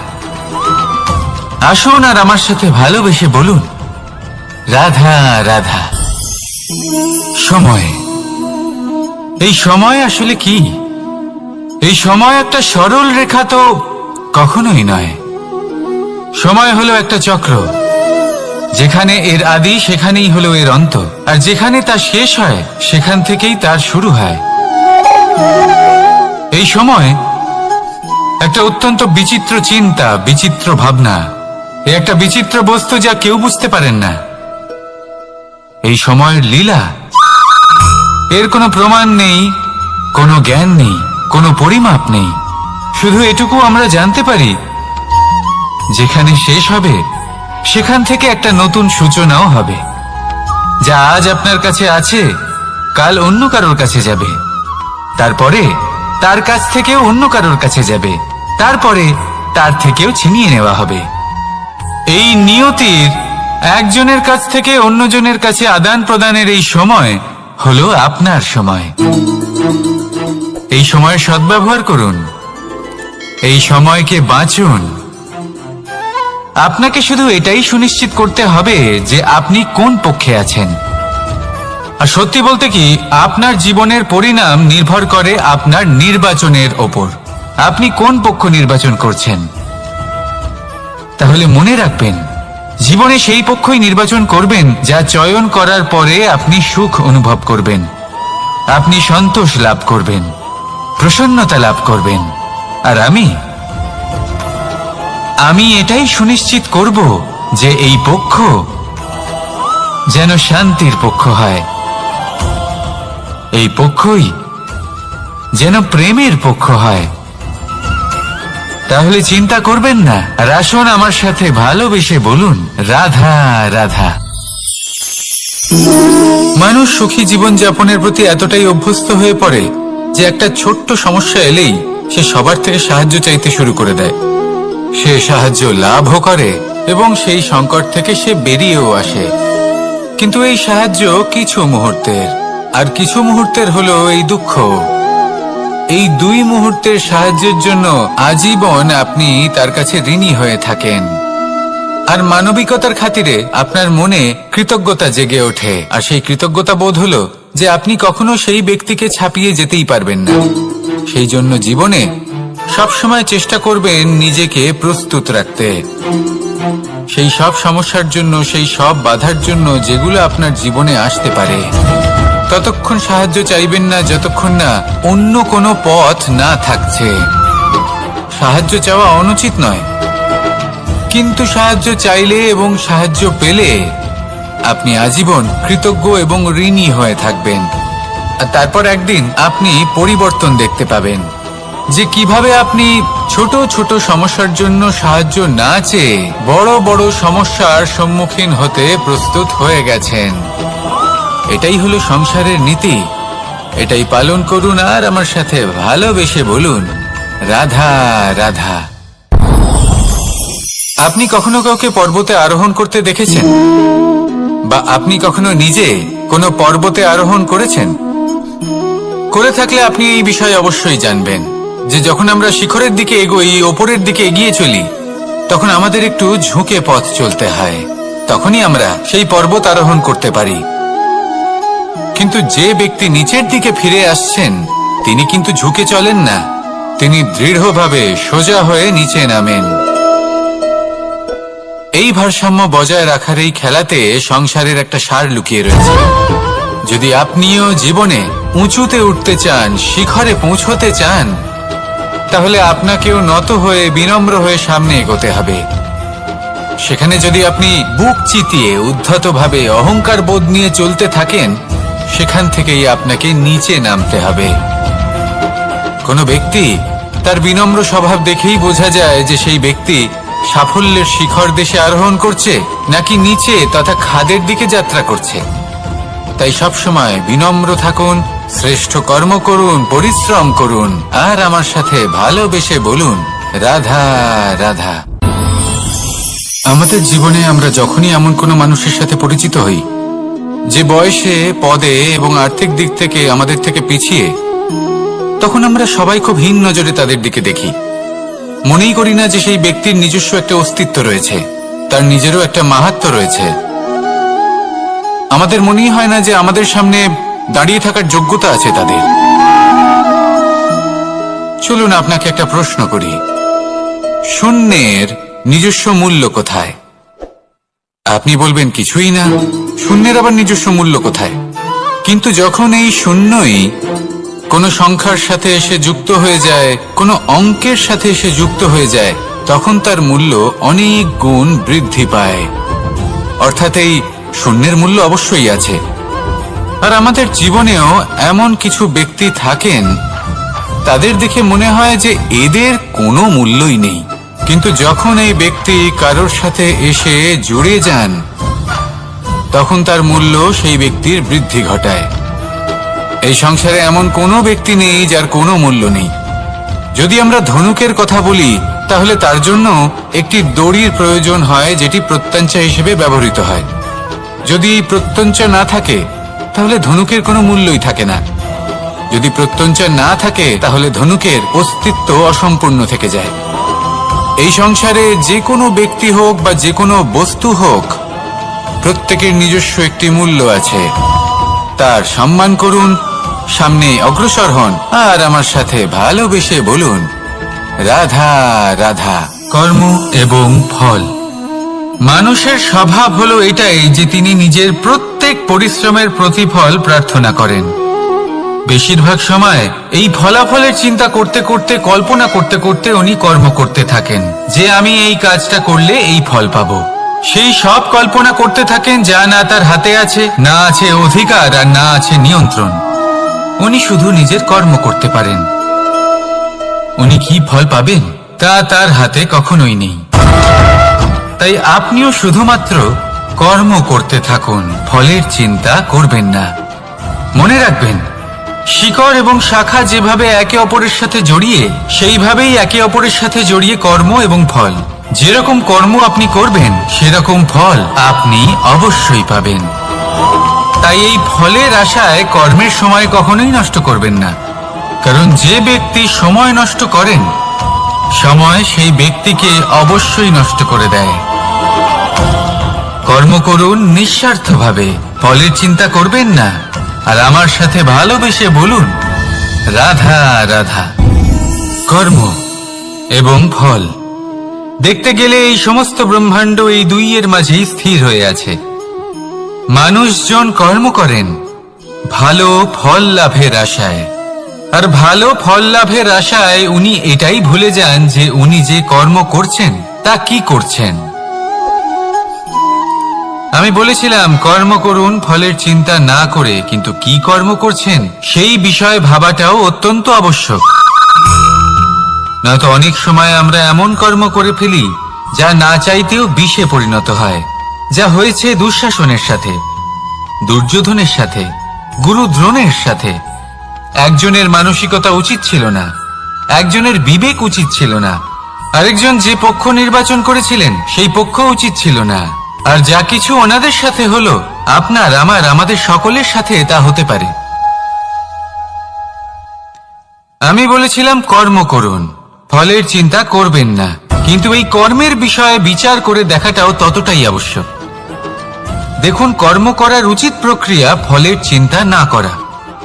আসুন আর আমার সাথে ভালোবেসে বলুন, রাধা রাধা। সময়। এই সময় আসলে কি? এই সময় একটা সরল রেখা তো কখনোই নয়। সময় হলো একটা চক্র, যেখানে এর আদি সেখানেই হলো এর অন্ত, আর যেখানে তা শেষ হয় সেখান থেকেই তার শুরু হয়। এই সময় একটা অত্যন্ত বিচিত্র চিন্তা, বিচিত্র ভাবনা, একটা বিচিত্র বস্তু যা কেউ বুঝতে পারেন না। এই সময়ের লীলা, এর কোনো প্রমাণ নেই, কোনো জ্ঞান নেই, কোনো পরিমাপ নেই। শুধু এটুকু আমরা জানতে পারি, যেখানে শেষ হবে সেখান থেকে একটা নতুন সূচনাও হবে। যা আজ আপনার কাছে আছে কাল অন্য কারোর কাছে যাবে, তারপরে তার কাছ থেকেও অন্য কারোর কাছে যাবে, তারপরে তার থেকেও ছিনিয়ে নেওয়া হবে। এই নিয়তির একজনের কাছ থেকে অন্যজনের কাছে আদান প্রদানের এই সময় হলো আপনার সময়। এই সময়ের সদ্ব্যবহার করুন, এই সময়কে বাঁচুন। আপনাকে শুধু এটাই সুনিশ্চিত করতে হবে যে আপনি কোন পক্ষে আছেন। আর সত্যি বলতে কি, আপনার জীবনের পরিণাম নির্ভর করে আপনার নির্বাচনের ওপর। আপনি কোন পক্ষ নির্বাচন করছেন। তাহলে মনে রাখবেন, জীবনে সেই পক্ষই নির্বাচন করবেন যা চয়ন করার পরে আপনি সুখ অনুভব করবেন, আপনি সন্তোষ লাভ করবেন, প্রসন্নতা লাভ করবেন। আর আমি এটাই সুনিশ্চিত করব যে এই পক্ষ যেন শান্তির পক্ষ হয়, এই পক্ষই যেন প্রেমের পক্ষ হয়। তাহলে চিন্তা করবেন না, আর আসুন আমার সাথে ভালোবেসে বলুন, রাধা রাধা। মানুষ সুখী জীবন যাপনের প্রতি এতটাই অভ্যস্ত হয়ে পড়ে যে একটা ছোট্ট সমস্যা এলেই সে সবার থেকে সাহায্য চাইতে শুরু করে দেয়। সে সাহায্য লাভও করে এবং সেই সংকট থেকে সে বেরিয়েও আসে। কিন্তু এই সাহায্য কিছু মুহূর্তের, আর কিছু মুহূর্তের হলো এই দুঃখ। এই দুই মুহূর্তের সাহায্যের জন্য আজীবন আপনি তার কাছে ঋণী হয়ে থাকেন। আর মানবিকতার খাতিরে আপনার মনে কৃতজ্ঞতা জেগে ওঠে। আর সেই কৃতজ্ঞতা বোধ হলো যে আপনি কখনো সেই ব্যক্তিকে ছাপিয়ে যেতেই পারবেন না। সেই জন্য জীবনে সবসময় চেষ্টা করবেন নিজেকে প্রস্তুত রাখতে সেই সব সমস্যার জন্য, সেই সব বাধার জন্য যেগুলো আপনার জীবনে আসতে পারে। ততক্ষণ সাহায্য চাইবেন না যতক্ষণ না অন্য কোনো পথ না থাকছে। সাহায্য চাওয়া অনুচিত নয়, কিন্তু সাহায্য চাইলে এবং সাহায্য পেলে আপনি আজীবন কৃতজ্ঞ এবং ঋণী হয়ে থাকবেন। আর তারপর একদিন আপনি পরিবর্তন দেখতে পাবেন যে কিভাবে আপনি ছোট ছোট সমস্যার জন্য সাহায্য না চেয়ে বড় বড় সমস্যার সম্মুখীন হতে প্রস্তুত হয়ে গেছেন। এটাই হলো সংসারের নীতি। এটাই পালন করুন আর আমার সাথে ভালোবেসে বলুন, রাধা রাধা। আপনি কখনো কাউকে পর্বতে আরোহণ করতে দেখেছেন? বা আপনি কখনো নিজে কোনো পর্বতে আরোহণ করেছেন? করে থাকলে আপনি এই বিষয়ে অবশ্যই জানবেন যে যখন আমরা শিখরের দিকে এগোই, ওপরের দিকে এগিয়ে চলি, তখন আমাদের একটু ঝুঁকে পথ চলতে হয়। তখনই আমরা সেই পর্বত আরোহণ করতে পারি। কিন্তু যে ব্যক্তি নিচের দিকে ফিরে আসছেন তিনি কিন্তু ঝুঁকে চলেন না, তিনি দৃঢ়ভাবে সোজা হয়ে নিচে নামেন। এই ভারসাম্য বজায় রাখার এই খেলাতে সংসারের একটা সার লুকিয়ে রয়েছে। যদি আপনিও জীবনে উঁচুতে উঠতে চান, শিখরে পৌঁছতে চান, তাহলে আপনাকেও নত হয়ে বিনম্র হয়ে সামনে এগোতে হবে। সেখানে যদি আপনি বুক চিতিয়ে উদ্ধতভাবে অহংকার বোধ নিয়ে চলতে থাকেন, সেখান থেকেই আপনাকে নিচে নামতে হবে। কোনো ব্যক্তি তার বিনম্র স্বভাব দেখেই বোঝা যায় যে সেই ব্যক্তি সাফল্যের শিখর দেশে আরোহণ করছে নাকি নিচে তথা খাদের দিকে যাত্রা করছে। তাই সবসময় বিনম্র থাকুন, শ্রেষ্ঠ কর্ম করুন, পরিশ্রম করুন আর আমার সাথে ভালোবেসে বলুন, রাধা রাধা। আমাদের জীবনে আমরা যখনই এমন কোনো মানুষের সাথে পরিচিত হই যে বয়সে, পদে এবং আর্থিক দিক থেকে আমাদের থেকে পিছিয়ে, তখন আমরা সবাই খুব হীন নজরে তাদের দিকে দেখি। মনেই করি না যে সেই ব্যক্তির নিজস্ব একটা অস্তিত্ব রয়েছে, তার নিজেরও একটা মাহাত্ম্য রয়েছে। আমাদের মনেই হয় না যে আমাদের সামনে দাঁড়িয়ে থাকার যোগ্যতা আছে তাদের। চলুন আপনাকে একটা প্রশ্ন করি, শূন্যের নিজস্ব মূল্য কোথায়? আপনি বলবেন কিছুই না। শূন্যের আবার নিজস্ব মূল্য কোথায়? কিন্তু যখন এই শূন্যই কোনো সংখ্যার সাথে এসে যুক্ত হয়ে যায়, কোনো অঙ্কের সাথে এসে যুক্ত হয়ে যায়, তখন তার মূল্য অনেক গুণ বৃদ্ধি পায়। অর্থাৎ এই শূন্যের মূল্য অবশ্যই আছে। আর আমাদের জীবনেও এমন কিছু ব্যক্তি থাকেন তাদের দেখে মনে হয় যে এদের কোনো মূল্যই নেই। কিন্তু যখন এই ব্যক্তি কারোর সাথে এসে জুড়ে যান, তখন তার মূল্য সেই ব্যক্তির বৃদ্ধি ঘটায়। এই সংসারে এমন কোনো ব্যক্তি নেই যার কোনো মূল্য নেই। যদি আমরা ধনুকের কথা বলি, তাহলে তার জন্য একটি দড়ির প্রয়োজন হয়, যেটি প্রত্যঞ্চা হিসেবে ব্যবহৃত হয়। যদি প্রত্যঞ্চা না থাকে, তাহলে ধনুকের কোনো মূল্যই থাকে না। যদি প্রত্যঞ্চা না থাকে, তাহলে ধনুকের অস্তিত্ব অসম্পূর্ণ থেকে যায়। এই সংসারে যে কোনো ব্যক্তি হোক বা যে কোনো বস্তু হোক, প্রত্যেকের নিজস্ব একটি মূল্য আছে। তার সম্মান করুন, সামনে অগ্রসর হন, আর আমার সাথে ভালোবেসে বলুন, রাধা রাধা। কর্ম এবং ফল। মানুষের স্বভাব হলো এটাই যে তিনি নিজের প্রত্যেক পরিশ্রমের প্রতিফল প্রার্থনা করেন। বেশিরভাগ সময় এই ফলাফলের চিন্তা করতে করতে, কল্পনা করতে করতে উনি কর্ম করতে থাকেন, যে আমি এই কাজটা করলে এই ফল পাবো। সেই সব কল্পনা করতে থাকেন যা না তার হাতে আছে, না আছে অধিকার, আর না আছে নিয়ন্ত্রণ। উনি শুধু নিজের কর্ম করতে পারেন। উনি কি ফল পাবেন তা তার হাতে কখনোই নেই। তাই আপনিও শুধুমাত্র কর্ম করতে থাকুন, ফলের চিন্তা করবেন না। মনে রাখবেন, শিকড় এবং শাখা যেভাবে একে অপরের সাথে জড়িয়ে, সেইভাবেই একে অপরের সাথে জড়িয়ে কর্ম এবং ফল। যেরকম কর্ম আপনি করবেন, সেরকম ফল আপনি অবশ্যই পাবেন। তাই এই ফলের আশায় কর্মের সময় কখনোই নষ্ট করবেন না, কারণ যে ব্যক্তি সময় নষ্ট করেন, সময় সেই ব্যক্তিকে অবশ্যই নষ্ট করে দেয়। কর্ম করুন নিঃস্বার্থভাবে, ফলের চিন্তা করবেন না, আর আমার সাথে ভালোবেসে বলুন, রাধা রাধা। কর্ম এবং ফল। দেখতে গেলে এই সমস্ত ব্রহ্মাণ্ড এই দুইয়ের মাঝেই স্থির হয়ে আছে। মানুষজন কর্ম করেন ভালো ফল লাভের আশায়, আর ভালো ফল লাভের আশায় উনি এটাই ভুলে যান যে উনি যে কর্ম করছেন তা কি করছেন। আমি বলেছিলাম কর্ম করুন ফলের চিন্তা না করে, কিন্তু কি কর্ম করছেন সেই বিষয়ে ভাবাটাও অত্যন্ত আবশ্যক। নয়তো অনেক সময় আমরা এমন কর্ম করে ফেলি যা না চাইতেও বিষে পরিণত হয়, যা হয়েছে দুঃশাসনের সাথে, দুর্যোধনের সাথে, গুরু দ্রোণের সাথে। একজনের মানসিকতা উচিত ছিল না, একজনের বিবেক উচিত ছিল না, আরেকজন যে পক্ষ নির্বাচন করেছিলেন সেই পক্ষ উচিত ছিল না। আর যা কিছু ওনাদের সাথে হলো, আপনার, আমার, আমাদের সকলের সাথে তা হতে পারে। আমি বলেছিলাম কর্ম করুন, ফলের চিন্তা করবেন না, কিন্তু এই কর্মের বিষয়ে বিচার করে দেখাটাও ততটাই আবশ্যক। দেখুন, কর্ম করার উচিত প্রক্রিয়া ফলের চিন্তা না করা,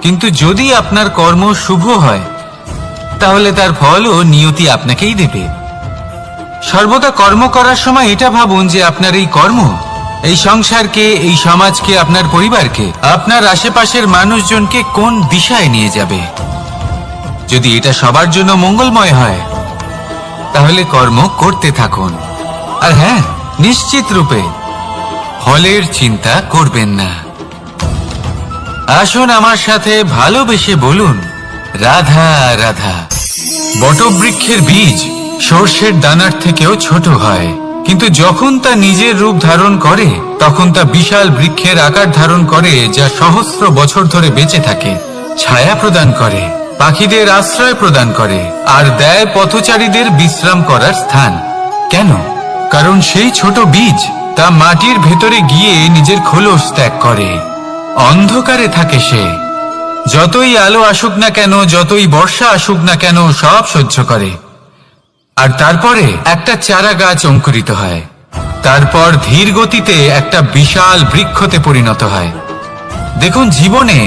কিন্তু যদি আপনার কর্ম শুভ হয়, তাহলে তার ফলও নিয়তি আপনাকেই দেবে। সর্বদা কর্ম করার সময় এটা ভাবুন যে আপনার এই কর্ম এই সংসারকে, এই সমাজকে, আপনার পরিবারকে, আপনার আশেপাশের মানুষজনকে কোন দিশায় নিয়ে যাবে। যদি এটা সবার জন্য মঙ্গলময় হয়, তাহলে কর্ম করতে থাকুন। আর হ্যাঁ, নিশ্চিত রূপে ফলের চিন্তা করবেন না। আসুন আমার সাথে ভালোবেসে বলুন, রাধা রাধা। বটবৃক্ষের বীজ সর্ষের দানার থেকেও ছোট হয়, কিন্তু যখন তা নিজের রূপ ধারণ করে, তখন তা বিশাল বৃক্ষের আকার ধারণ করে, যা সহস্র বছর ধরে বেঁচে থাকে, ছায়া প্রদান করে, পাখিদের আশ্রয় প্রদান করে, আর দেয় পথচারীদের বিশ্রাম করার স্থান। কেন? কারণ সেই ছোট বীজ তা মাটির ভেতরে গিয়ে নিজের খোলস ত্যাগ করে। অন্ধকারে থাকে সে, যতই আলো আসুক না কেন, যতই বর্ষা আসুক না কেন, সব সহ্য করে। আর তারপরে একটা চারা গাছ অঙ্কুরিত হয়, তারপর ধীর গতিতে একটা বিশাল বৃক্ষতে পরিণত হয়। দেখুন, জীবনে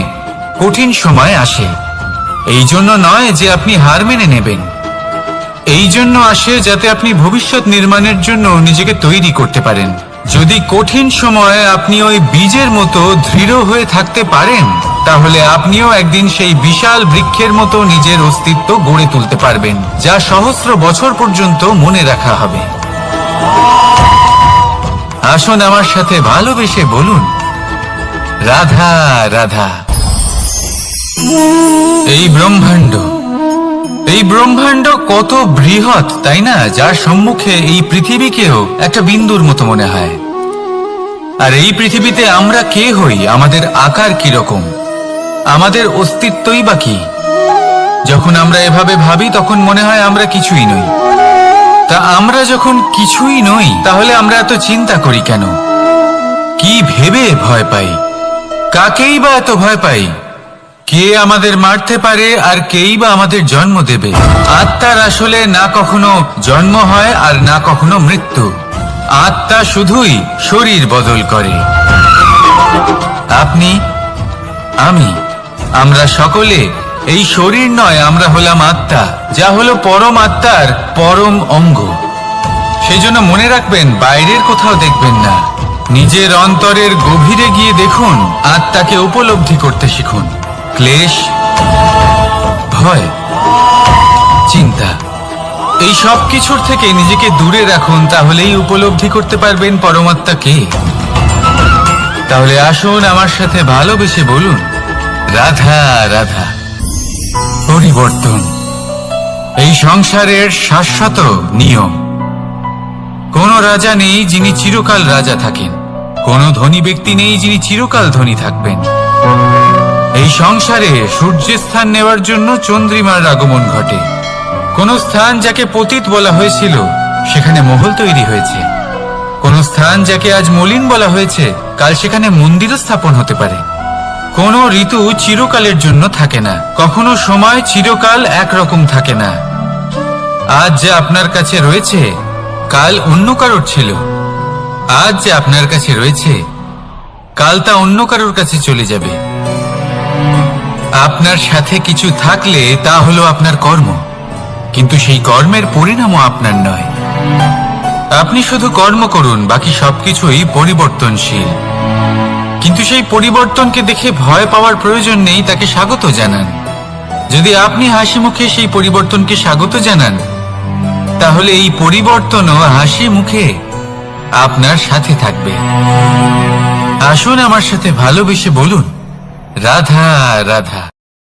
কঠিন সময় আসে, এই জন্য নয় যে আপনি হার মেনে নেবেন, এই জন্য আসে যাতে আপনি ভবিষ্যৎ নির্মাণের জন্য নিজেকে তৈরি করতে পারেন। যদি কঠিন সময়ে আপনি ওই বীজের মতো দৃঢ় হয়ে থাকতে পারেন, তাহলে আপনিও একদিন সেই বিশাল বৃক্ষের মতো নিজের অস্তিত্ব গড়ে তুলতে পারবেন, যা সহস্র বছর পর্যন্ত মনে রাখা হবে। আসুন আমার সাথে ভালোবেসে বলুন, রাধা রাধা। এই ব্রহ্মাণ্ড, এই ব্রহ্মাণ্ড কত বৃহৎ তাই না, যার সম্মুখে এই পৃথিবীকেও একটা বিন্দুর মতো মনে হয়। আর এই পৃথিবীতে আমরা কে হই, আমাদের আকার কিরকম, আমাদের অস্তিত্বই বা কি? যখন আমরা এভাবে ভাবি তখন মনে হয় আমরা কিছুই নই। তা আমরা যখন কিছুই নই তাহলে আমরা এত চিন্তা করি কেন? কি ভেবে ভয় পাই? কাকেই বা এত ভয় পাই? কে আমাদের মারতে পারে আর কেই বা আমাদের জন্ম দেবে? আত্মার আসলে না কখনো জন্ম হয় আর না কখনো মৃত্যু। আত্মা শুধুই শরীর বদল করে। আপনি, আমি, আমরা সকলে এই শরীর নয়, আমরা হলাম আত্মা, যা হলো পরম আত্মার পরম অঙ্গ। সেই জন্য মনে রাখবেন, বাইরের কোথাও দেখবেন না, নিজের অন্তরের গভীরে গিয়ে দেখুন, আত্মাকে উপলব্ধি করতে শিখুন। ক্লেশ, ভয়, চিন্তা, এই সব কিছুর থেকে নিজেকে দূরে রাখুন, তাহলেই উপলব্ধি করতে পারবেন পরমাত্মাকে। তাহলে আসুন আমার সাথে ভালোবেসে বলুন, রাধা রাধা। পরিবর্তন এই সংসারের শাশ্বত নিয়ম। কোন রাজা নেই যিনি চিরকাল রাজা থাকেন, কোন ধনী ব্যক্তি নেই যিনি চিরকাল ধনী থাকবেন। এই সংসারে সূর্যের স্থান নেওয়ার জন্য চন্দ্রিমার আগমন ঘটে। কোন স্থান যাকে পতিত বলা হয়েছিল সেখানে মহল তৈরি হয়েছে। কোন স্থান যাকে আজ মলিন বলা হয়েছে কাল সেখানে মন্দিরও স্থাপন হতে পারে। কোন ঋতু চিরকালের জন্য থাকে না, কখনো সময় চিরকাল একরকম থাকে না। আজ যে আপনার কাছে রয়েছে কাল অন্য কারোর ছিল। আজ যে আপনার কাছে রয়েছে কাল তা অন্য কারোর কাছে চলে যাবে। আপনার সাথে কিছু থাকলে তা হলো আপনার কর্ম, কিন্তু সেই কর্মের পরিণামও আপনার নয়। আপনি শুধু কর্ম করুন, বাকি সবকিছুই পরিবর্তনশীল। কিন্তু সেই পরিবর্তনকে দেখে ভয় পাওয়ার প্রয়োজন নেই, তাকে স্বাগত জানান। যদি আপনি হাসি মুখে সেই পরিবর্তনকে স্বাগত জানান, তাহলে এই পরিবর্তনও হাসি মুখে আপনার সাথে থাকবে। আসুন আমার সাথে ভালোবেসে বলুন, রাধা রাধা।